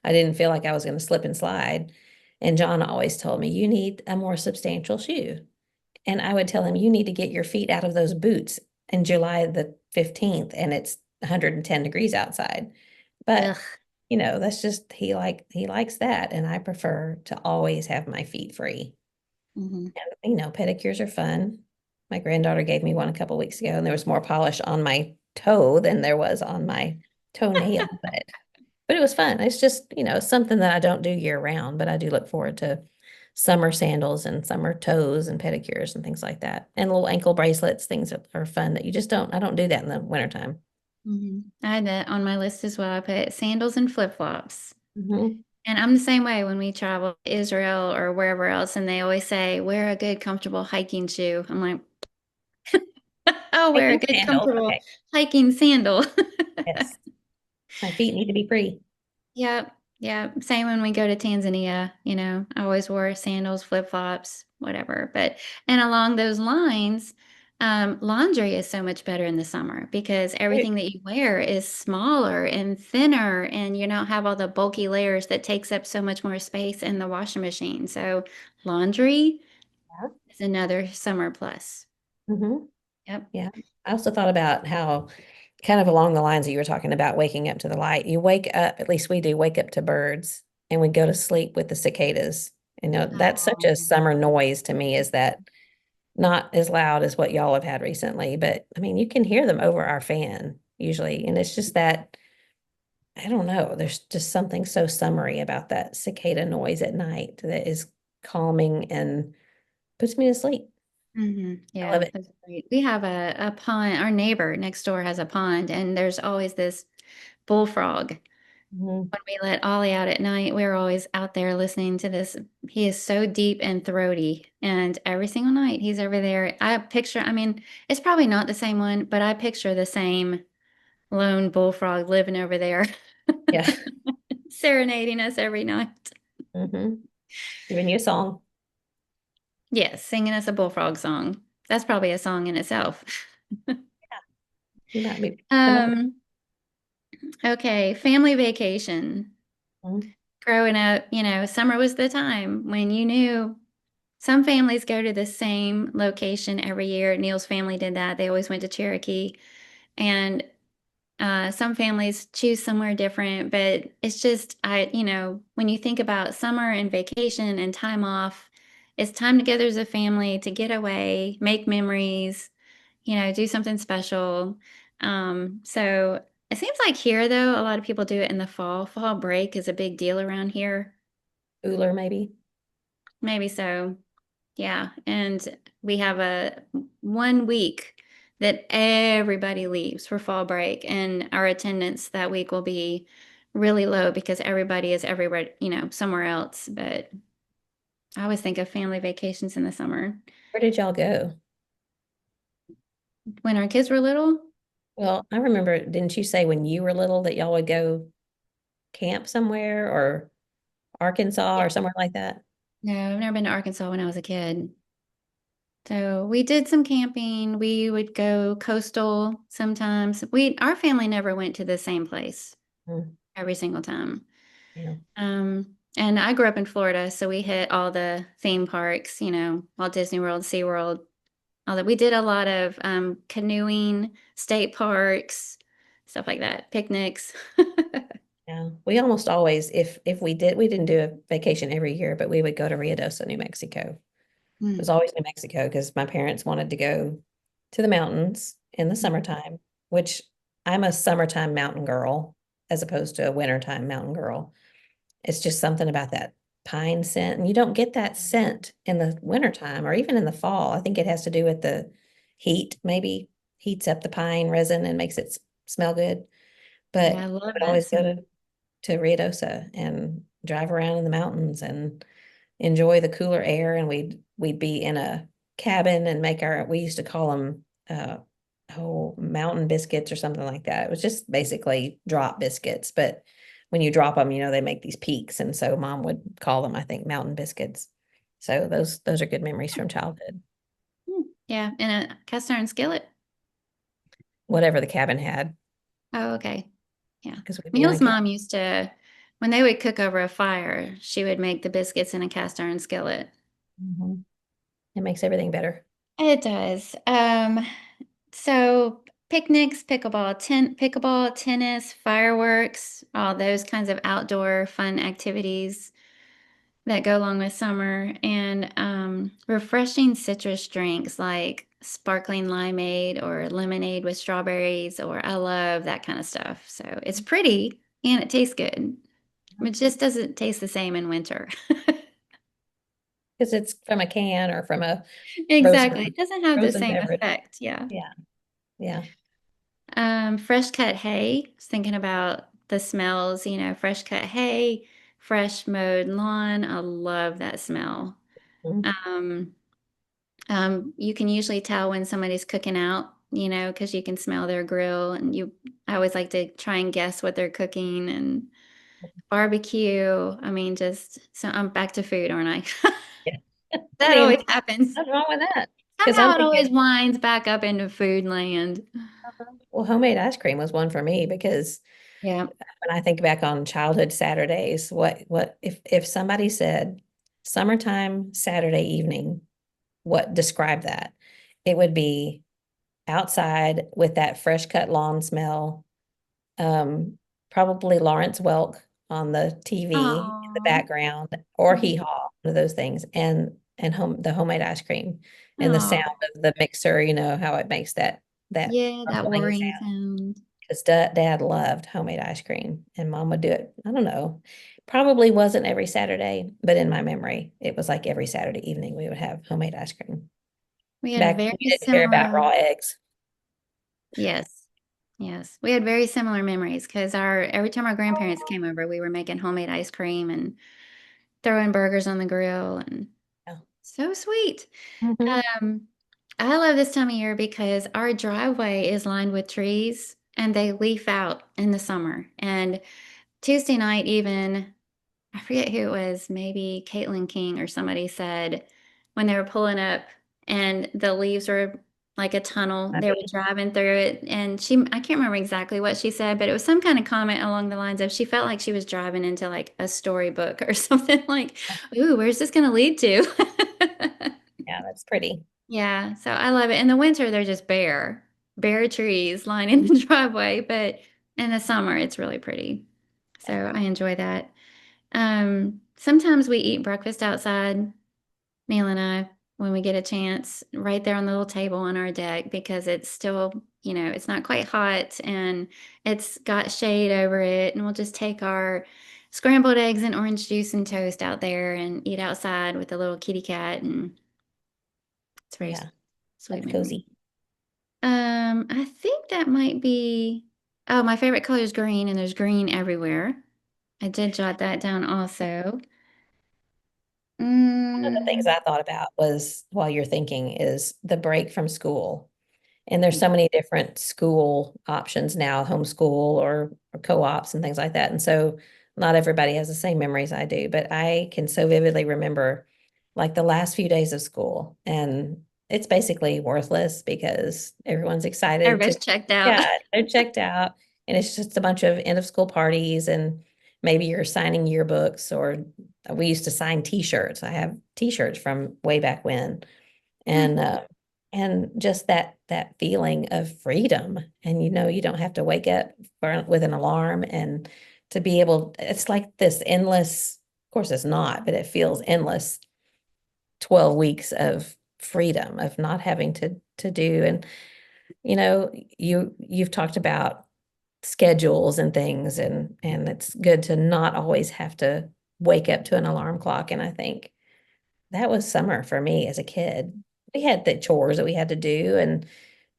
I didn't feel like I was going to slip and slide. And John always told me, you need a more substantial shoe. And I would tell him, you need to get your feet out of those boots in July the 15th, and it's 110 degrees outside. But Ugh. that's just he likes that, and I prefer to always have my feet free. Hmm. And pedicures are fun. My granddaughter gave me one a couple weeks ago, and there was more polish on my toe than there was on my toenail, but it was fun. It's just, something that I don't do year round, but I do look forward to summer sandals and summer toes and pedicures and things like that. And little ankle bracelets, things that are fun that I don't do that in the wintertime. I had that on my list as well. I put sandals and flip-flops. Hmm. And I'm the same way when we travel to Israel or wherever else, and they always say, wear a good, comfortable hiking shoe. I'm like, oh, wear a Hiking good, sandals. comfortable Okay. hiking sandal. Yes. My feet need to be free. Yep. Yeah. Same when we go to Tanzania, I always wore sandals, flip-flops, whatever. And along those lines, laundry is so much better in the summer because everything that you wear is smaller and thinner, and you don't have all the bulky layers that takes up so much more space in the washing machine. So laundry is another summer plus. Hmm. Yep. Yeah. I also thought about how, kind of along the lines that you were talking about, waking up to the light. You wake up, at least we do, wake up to birds, and we go to sleep with the cicadas. That's such a Oh. summer noise to me, is that not as loud as what y'all have had recently, but I mean, you can hear them over our fan usually. And it's just that, I don't know, there's just something so summery about that cicada noise at night that is calming and puts me to sleep. I love Yeah, it. that's great. We have a pond. Our neighbor next door has a pond, and there's always this bullfrog. Mhm. When we let Ollie out at night, we're always out there listening to this. He is so deep and throaty, and every single night he's over there. I mean, it's probably not the same one, but I picture the same lone bullfrog living over there, Yeah. serenading us every night. Hmm. Giving you a song. Yes, singing us a bullfrog song. That's probably a song in itself. You might be come up with. Um, okay, family vacation. Mhm. Growing up, summer was the time when you knew some families go to the same location every year. Neil's family did that. They always went to Cherokee. And some families choose somewhere different, but it's just, when you think about summer and vacation and time off, it's time together as a family to get away, make memories, do something special. So it seems like here, though, a lot of people do it in the fall. Fall break is a big deal around here. Cooler, maybe. Maybe so. Yeah. And we have a 1 week that everybody leaves for fall break, and our attendance that week will be really low because everybody is everywhere, somewhere else. But I always think of family vacations in the summer. Where did y'all go? When our kids were little, Well, I remember, didn't you say when you were little that y'all would go camp somewhere or Arkansas yeah. or somewhere like that? No, I've never been to Arkansas when I was a kid. So we did some camping. We would go coastal sometimes. Our family never went to the same place Mm, every single time. yeah. And I grew up in Florida, so we hit all the theme parks, Walt Disney World, SeaWorld, all that. We did a lot of canoeing, state parks, stuff like that, picnics. Yeah. We almost always, if we didn't do a vacation every year, but we would go to Ruidoso, New Mexico. It was Mm. always New Mexico because my parents wanted to go to the mountains in the summertime, which I'm a summertime mountain girl as opposed to a wintertime mountain girl. It's just something about that pine scent. And you don't get that scent in the wintertime or even in the fall. I think it has to do with the heat, maybe heats up the pine resin and makes it smell good. Yeah, But I we love would that always go smell. to Ruidoso and drive around in the mountains and enjoy the cooler air. And we'd be in a cabin and make we used to call them mountain biscuits or something like that. It was just basically drop biscuits, but when you drop them, they make these peaks, and so mom would call them, I think, mountain biscuits. So those are good memories from childhood. Yeah, in a cast iron skillet. Whatever the cabin had, Oh, okay. Yeah. because we'd be in a Neil's cabin. mom used to, when they would cook over a fire, she would make the biscuits in a cast iron skillet. Mhm. It makes everything better. It does. So picnics, pickleball, tennis, fireworks, all those kinds of outdoor fun activities that go along with summer, and refreshing citrus drinks like sparkling limeade or lemonade with strawberries, or I love that kind of stuff. So it's pretty and it tastes good. It just doesn't taste the same in winter. Because it's from a can or from a Exactly. frozen It doesn't have the frozen same beverage. effect. Yeah. Yeah, yeah. Fresh cut hay. I was thinking about the smells, fresh cut hay, fresh mowed lawn. I love that smell. Mhm. Um, you can usually tell when somebody's cooking out, because you can smell their grill, and I always like to try and guess what they're cooking, and barbecue. I mean, just so I'm back to food, aren't I? Yeah. I That mean, always happens. nothing wrong with that. Because I'm Somehow it always thinking, winds back up into food land. well, homemade ice cream was one for me because Yeah. when I think back on childhood Saturdays, what if somebody said summertime Saturday evening, what describe that? It would be outside with that fresh cut lawn smell, um, probably Lawrence Welk on the TV in the Oh. background, or Hee Haw, one of those things, and the homemade ice cream and the sound Oh. of the mixer, how it makes that Yeah, that rustling whirring sound. sound. Because dad loved homemade ice cream, and mom would do it. I don't know, probably wasn't every Saturday, but in my memory, it was like every Saturday evening we would have homemade ice cream. We had Back when very you didn't care about similar, raw eggs. yes, yes. We had very similar memories because every time our grandparents came over, we were making homemade ice cream and throwing burgers on the grill, and Yeah. so sweet. Mhm. Um, I love this time of year because our driveway is lined with trees and they leaf out in the summer. And Tuesday night, even, I forget who it was, maybe Caitlin King or somebody said when they were pulling up and the leaves were like a tunnel, I they were mean, driving through it. And I can't remember exactly what she said, but it was some kind of comment along the lines of she felt like she was driving into like a storybook or something like, ooh, where's this going to lead to? yeah, that's pretty. Yeah, so I love it. In the winter, they're just bare trees lining the driveway, but in the summer, it's really pretty. So Yeah. I enjoy that. Sometimes we eat breakfast outside. Neil and I, when we get a chance, right there on the little table on our deck because it's still, it's not quite hot and it's got shade over it. And we'll just take our scrambled eggs and orange juice and toast out there and eat outside with a little kitty cat. And it's very Yeah, sweet that's memory. cozy. I think that might be, oh, my favorite color is green and there's green everywhere. I did jot that down also. One of the things Mm, I thought about was while you're thinking is the break from school. And there's so many different school options now, homeschool or co-ops and things like that. And so not everybody has the same memories I do, but I can so vividly remember like the last few days of school. And it's basically worthless because everyone's excited to, everybody's checked out. yeah, they're checked out. And it's just a bunch of end of school parties and maybe you're signing yearbooks or we used to sign t-shirts. I have t-shirts from way back when and just that feeling of freedom and you don't have to wake up with an alarm and to be able it's like this endless of course it's not but it feels endless 12 weeks of freedom of not having to do and you know you've talked about schedules and things and it's good to not always have to wake up to an alarm clock and I think that was summer for me as a kid. We had the chores that we had to do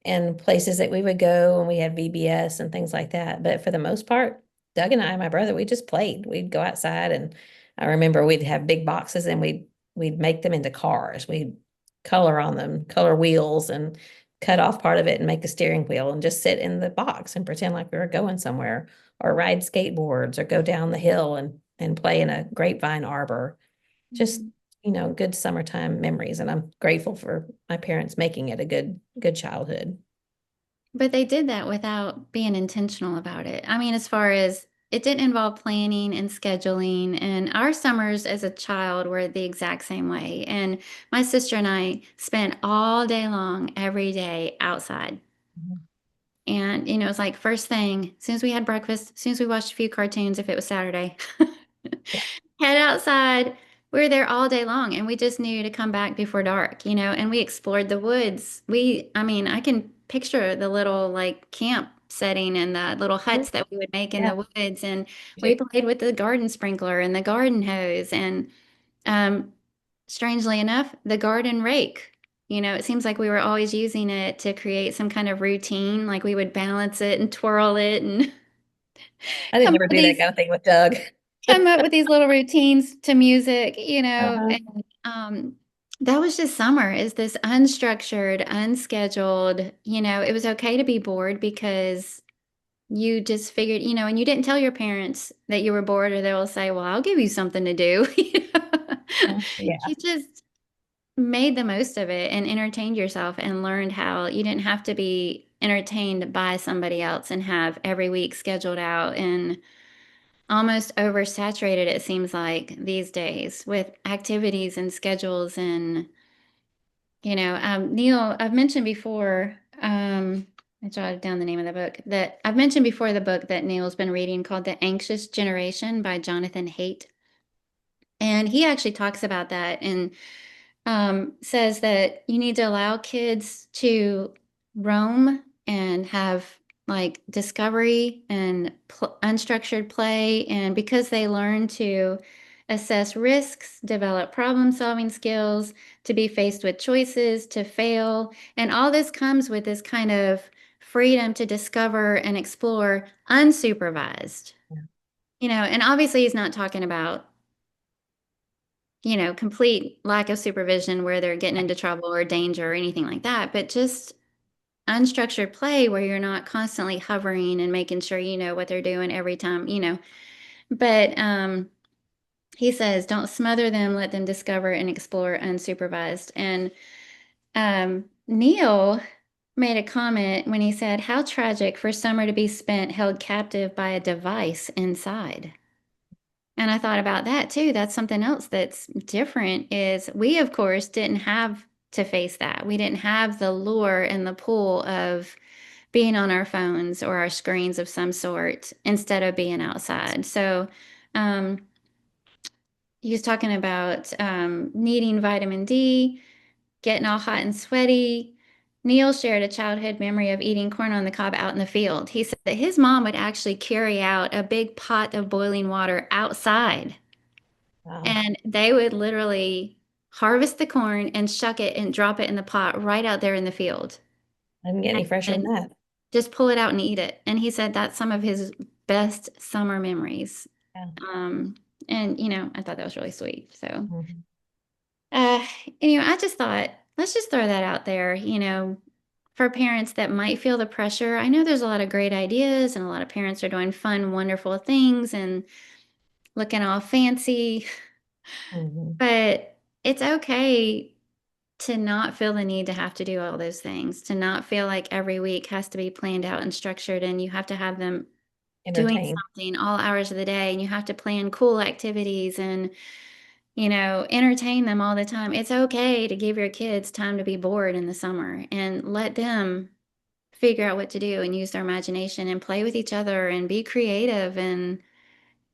and places that we would go and we had VBS and things like that. But for the most part, Doug and I, my brother, we just played. We'd go outside and I remember we'd have big boxes and we'd make them into cars. We'd color on them, color wheels and cut off part of it and make a steering wheel and just sit in the box and pretend like we were going somewhere or ride skateboards or go down the hill and play in a grapevine arbor just good summertime memories and I'm grateful for my parents making it a good childhood. But they did that without being intentional about it. I mean, as far as it didn't involve planning and scheduling, and our summers as a child were the exact same way. And my sister and I spent all day long, every day outside. Mhm. And, it's like first thing, as soon as we had breakfast, as soon as we watched a few cartoons, if it was Saturday, Yeah, head outside. We were there all day long and we just knew to come back before dark, and we explored the woods. I mean, I can picture the little like camp setting and the little mhm, huts that we would make in yeah, the woods. And we too. played with the garden sprinkler and the garden hose. And um, strangely enough, the garden rake. It seems like we were always using it to create some kind of routine. Like we would balance it and twirl it and I didn't come up ever with do that these kind of thing with Doug. come up with these little routines to music, Uh-huh. and that was just summer, is this unstructured, unscheduled, it was okay to be bored because you just figured, and you didn't tell your parents that you were bored, or they'll say, well, I'll give you something to do. Yeah. You just made the most of it and entertained yourself and learned how you didn't have to be entertained by somebody else and have every week scheduled out and almost oversaturated, it seems like these days with activities and schedules. And, Neil, I've mentioned before, I jotted down the name of the book that I've mentioned before, the book that Neil's been reading called The Anxious Generation by Jonathan Haidt. And he actually talks about that and says that you need to allow kids to roam and have like discovery and unstructured play. And because they learn to assess risks, develop problem solving skills, to be faced with choices, to fail. And all this comes with this kind of freedom to discover and explore unsupervised. And obviously he's not talking about complete lack of supervision where they're getting into trouble or danger or anything like that, but just unstructured play where you're not constantly hovering and making sure you know what they're doing every time. But he says, don't smother them, let them discover and explore unsupervised. And Neil made a comment when he said, how tragic for summer to be spent held captive by a device inside. And I thought about that too. That's something else that's different is we, of course, didn't have to face that. We didn't have the lure and the pull of being on our phones or our screens of some sort instead of being outside. So, um, he was talking about needing vitamin D, getting all hot and sweaty. Neil shared a childhood memory of eating corn on the cob out in the field. He said that his mom would actually carry out a big pot of boiling water outside, Wow. and they would literally harvest the corn and shuck it and drop it in the pot right out there in the field I didn't get any fresher than and that. just pull it out and eat it. And he said that's some of his best summer memories. Yeah. Um, and I thought that was really sweet. So, Mhm. uh, I just thought, let's just throw that out there, for parents that might feel the pressure. I know there's a lot of great ideas and a lot of parents are doing fun, wonderful things and looking all fancy, Mhm. but it's okay to not feel the need to have to do all those things, to not feel like every week has to be planned out and structured and you have to have them doing Entertained. something all hours of the day and you have to plan cool activities and entertain them all the time. It's okay to give your kids time to be bored in the summer and let them figure out what to do and use their imagination and play with each other and be creative. And,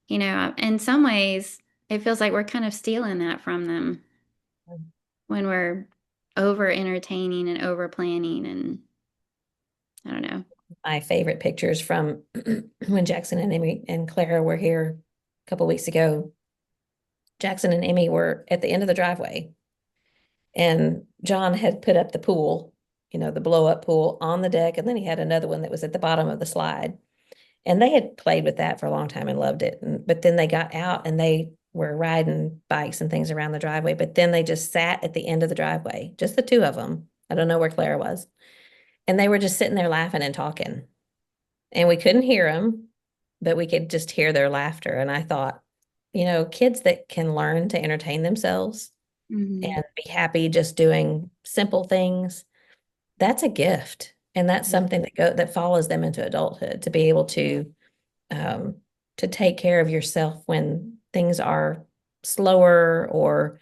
in some ways, it feels like we're kind of stealing that from them when we're over entertaining and over planning. And I don't know. My favorite pictures from when Jackson and Emmy and Clara were here a couple weeks ago. Jackson and Emmy were at the end of the driveway, and John had put up the pool, the blow up pool on the deck, and then he had another one that was at the bottom of the slide. And they had played with that for a long time and loved it. But then they got out and they were riding bikes and things around the driveway. But then they just sat at the end of the driveway, just the two of them. I don't know where Clara was. And they were just sitting there laughing and talking. And we couldn't hear them, but we could just hear their laughter. And I thought, kids that can learn to entertain themselves Hmm. and be happy just doing simple things, that's a gift. And that's something that follows them into adulthood, to be able um, to take care of yourself when things are slower, or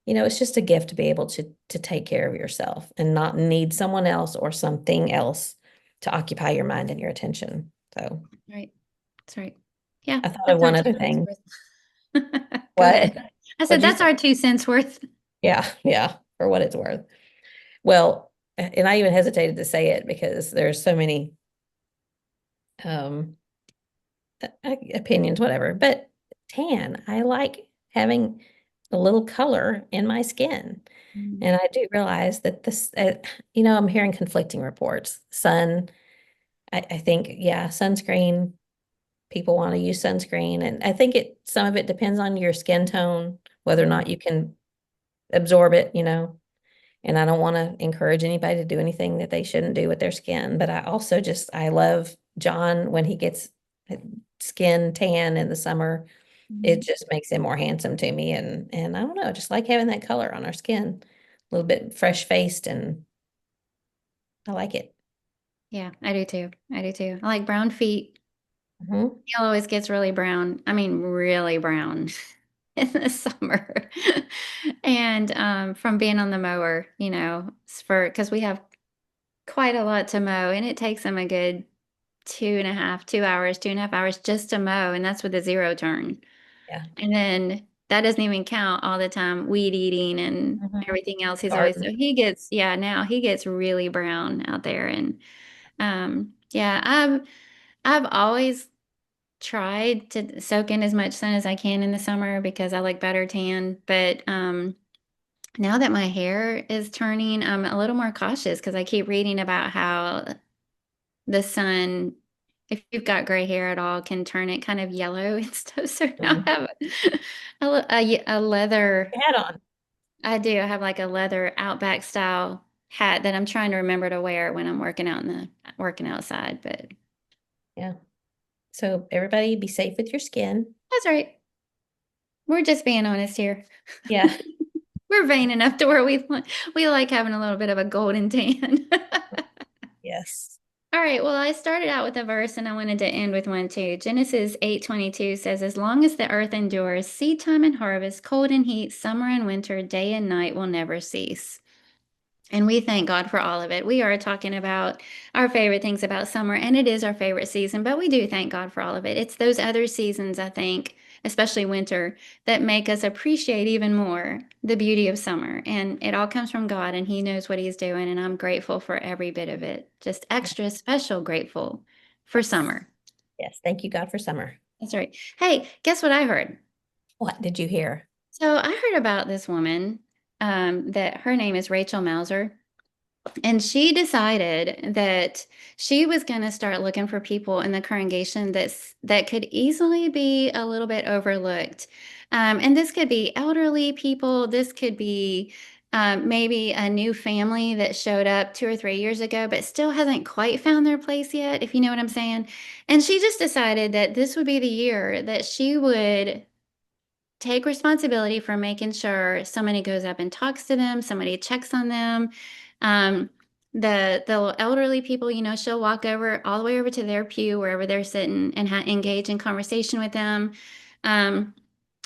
it's just a gift to be able to take care of yourself and not need someone else or something else to occupy your mind and your attention. So Right. That's right. Yeah, I thought of that's our one two other cents thing. worth. Go What? ahead. I said What'd you that's say? our 2 cents worth. Yeah, yeah, for what it's worth. Well, and I even hesitated to say it because there's so many um opinions, whatever. But tan, I like having a little color in my skin. Mm. And I do realize that this, I'm hearing conflicting reports. I think, yeah, sunscreen, people want to use sunscreen. And I think some of it depends on your skin tone, whether or not you can absorb it. And I don't want to encourage anybody to do anything that they shouldn't do with their skin. But I love John when he gets skin tan in the summer. It Mhm. just makes him more handsome to me. And I don't know, just like having that color on our skin, a little bit fresh faced, and I like it. Yeah, I do too. I do too. I like brown feet. Hmm. He always gets really brown. I mean, really brown in the summer. And from being on the mower, because we have quite a lot to mow, and it takes him a good 2.5 hours, 2.5 hours just to mow, and that's with a zero turn. Yeah. And then that doesn't even count all the time weed eating and Hmm. everything else. He's always so Garden. he gets yeah, now he gets really brown out there. And yeah, I've always tried to soak in as much sun as I can in the summer because I like better tan. But now that my hair is turning, I'm a little more cautious because I keep reading about how the sun, if you've got gray hair at all, can turn it kind of yellow and stuff. So now I Mhm. have a leather. Hat on. I do. I have like a leather Outback style hat that I'm trying to remember to wear when I'm working outside. But Yeah. So everybody be safe with your skin. that's all right. We're just being honest here. Yeah. We're vain enough to where we like having a little bit of a golden tan. Yes. All right, well, I started out with a verse and I wanted to end with one too. Genesis 8:22 says, "As long as the earth endures, seed time and harvest, cold and heat, summer and winter, day and night will never cease." And we thank God for all of it. We are talking about our favorite things about summer, and it is our favorite season, but we do thank God for all of it. It's those other seasons, I think, especially winter, that make us appreciate even more the beauty of summer. And it all comes from God, and He knows what He's doing. And I'm grateful for every bit of it. Just extra special grateful for Yes. summer. Yes. Thank you, God, for summer. That's right. Hey, guess what I heard? What did you hear? So I heard about this woman that her name is Rachel Mauser. And she decided that she was going to start looking for people in the congregation that could easily be a little bit overlooked. And this could be elderly people. This could be maybe a new family that showed up 2 or 3 years ago, but still hasn't quite found their place yet, if you know what I'm saying. And she just decided that this would be the year that she would take responsibility for making sure somebody goes up and talks to them, somebody checks on them. Um, the elderly people, she'll walk over all the way over to their pew wherever they're sitting and engage in conversation with them. Um,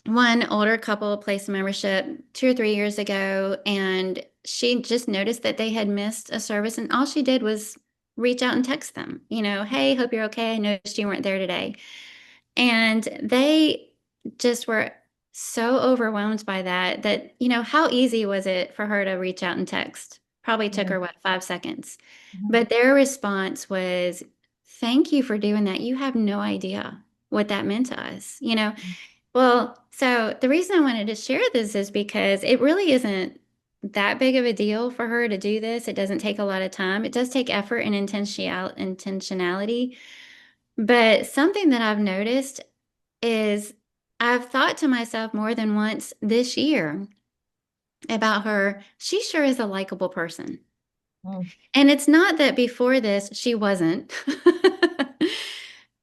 One older couple placed a membership 2 or 3 years ago, and she just noticed that they had missed a service, and all she did was reach out and text them, hey, hope you're okay. I noticed you weren't there today. And they just were so overwhelmed by that, how easy was it for her to reach out and text? Probably took her, what, 5 seconds. Mhm. But their response was, thank you for doing that. You have no idea what that meant to us. Well, so the reason I wanted to share this is because it really isn't that big of a deal for her to do this. It doesn't take a lot of time. It does take effort and intentionality. But something that I've noticed is I've thought to myself more than once this year about her. She sure is a likable person. Mm. And it's not that before this she wasn't.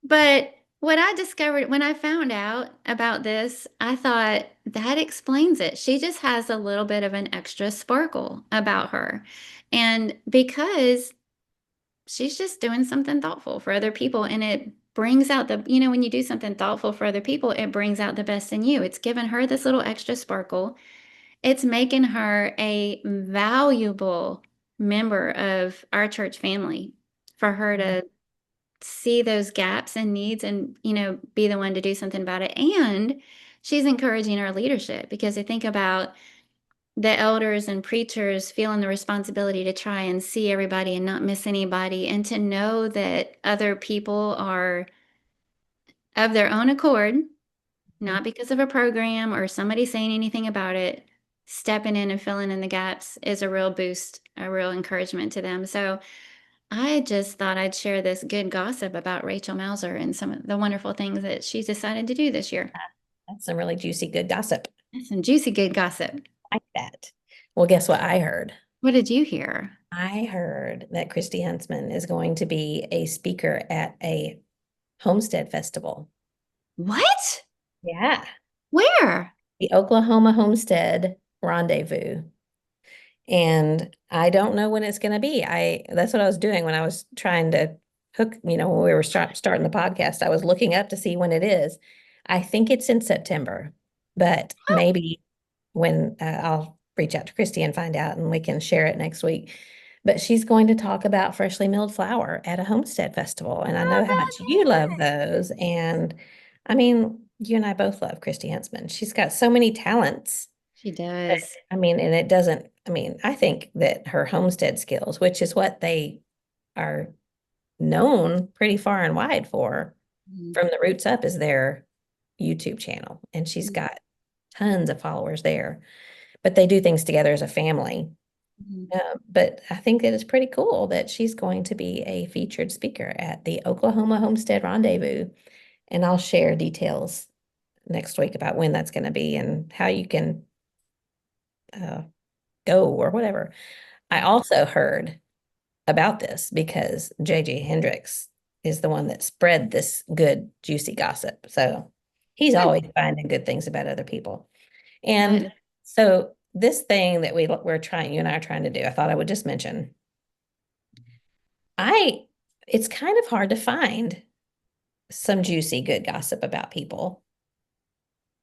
But what I discovered when I found out about this, I thought that explains it. She just has a little bit of an extra sparkle about her. And because she's just doing something thoughtful for other people, and it brings out when you do something thoughtful for other people, it brings out the best in you. It's given her this little extra sparkle. It's making her a valuable member of our church family, for her to see those gaps and needs and be the one to do something about it. And she's encouraging our leadership, because I think about the elders and preachers feeling the responsibility to try and see everybody and not miss anybody, and to know that other people are of their own accord, not because of a program or somebody saying anything about it, stepping in and filling in the gaps is a real boost, a real encouragement to them. So I just thought I'd share this good gossip about Rachel Mauser and some of the wonderful things that she's decided to do this year. That's some really juicy, good gossip. That's some juicy good gossip. I like that. Well, guess what I heard? What did you hear? I heard that Christy Huntsman is going to be a speaker at a homestead festival. What? Yeah. Where? The Oklahoma Homestead Rendezvous. And I don't know when it's going to be. That's what I was doing when I was trying to hook, when we were starting the podcast. I was looking up to see when it is. I think it's in September, but maybe when I'll reach out to Christy and find out, and we can share it next week. But she's going to talk about freshly milled flour at a homestead festival. And I Oh, know how much you love those. And I mean, you and I both love Christy Huntsman. She's got so many talents. she But, does. I mean, and it doesn't, I mean, I think that her homestead skills, which is what they are known pretty far and wide for, Mhm. from the roots up, is their YouTube channel. And she's got tons of followers there. But they do things together as a family. Mhm. But I think that it's pretty cool that she's going to be a featured speaker at the Oklahoma Homestead Rendezvous. And I'll share details next week about when that's going to be and how you can uh, go or whatever. I also heard about this because JJ Hendricks is the one that spread this good, juicy gossip. So he's Good. always finding good things about other people. Good. And so this thing that we're trying, you and I are trying to do, I thought I would just mention. I it's kind of hard to find some juicy, good gossip about people.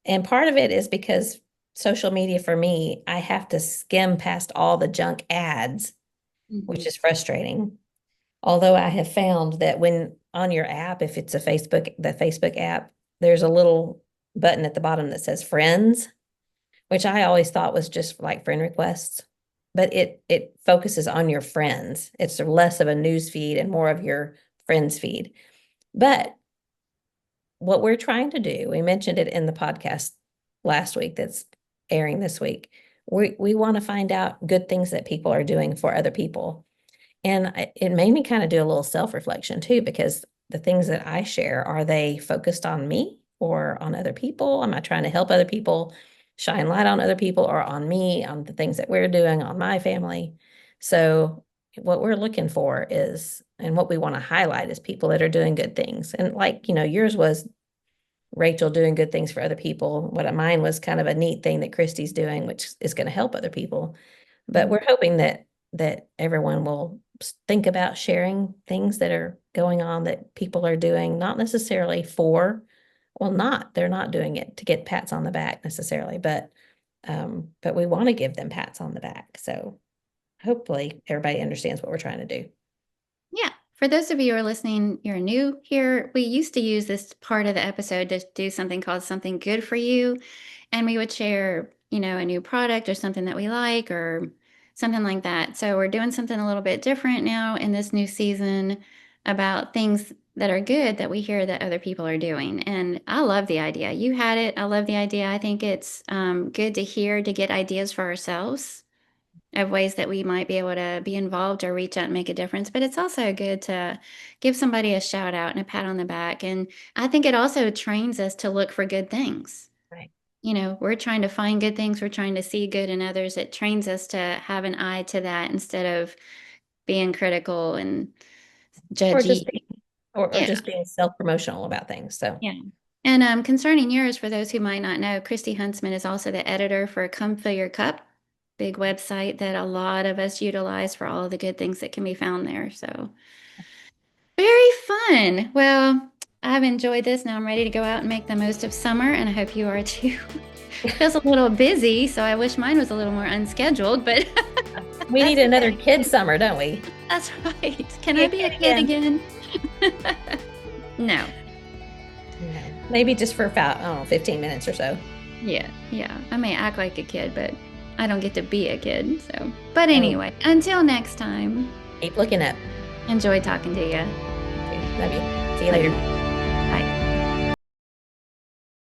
And part of it is because social media for me, I have to skim past all the junk ads, which Mhm. is frustrating. Although I have found that when on your app, if it's the Facebook app, there's a little button at the bottom that says friends, which I always thought was just like friend requests, but it focuses on your friends. It's less of a news feed and more of your friends feed. But what we're trying to do, we mentioned it in the podcast last week that's airing this week. We want to find out good things that people are doing for other people. And it made me kind of do a little self-reflection too, because the things that I share, are they focused on me or on other people? Am I trying to help other people, shine light on other people, or on me, on the things that we're doing, on my family? So what we're looking for is, and what we want to highlight is people that are doing good things. And like, yours was Rachel doing good things for other people. What mine was kind of a neat thing that Christy's doing, which is going to help other people. But Mm. we're hoping that everyone will think about sharing things that are going on that people are doing, not necessarily for, well, they're not doing it to get pats on the back necessarily, but we want to give them pats on the back. So hopefully everybody understands what we're trying to do. Yeah. For those of you who are listening, you're new here. We used to use this part of the episode to do something called Something Good for You. And we would share, a new product or something that we like or something like that. So we're doing something a little bit different now in this new season about things that are good that we hear that other people are doing. And I love the idea. You had it. I love the idea. I think it's good to hear, to get ideas for ourselves of ways that we might be able to be involved or reach out and make a difference. But it's also good to give somebody a shout out and a pat on the back. And I think it also trains us to look for good things. Right. We're trying to find good things. We're trying to see good in others. It trains us to have an eye to that instead of being critical and Or judgy. just being, or Yeah. just being self-promotional about things. So Yeah. And concerning yours, for those who might not know, Christy Huntsman is also the editor for Come Fill Your Cup, big website that a lot of us utilize for all of the good things that can be found there. So very fun. Well, I've enjoyed this. Now I'm ready to go out and make the most of summer, and I hope you are too. Feels a little busy, so I wish mine was a little more unscheduled, but we that's need another okay. kid summer, don't we? That's right. Can Be I a be a kid kid again. again? No. No. Maybe just for about, I don't know, 15 minutes or so. Yeah, yeah. I may act like a kid, but I don't get to be a kid. So, but Oh, anyway, until next time, keep looking up. enjoy talking to you. Okay, love you. See you later.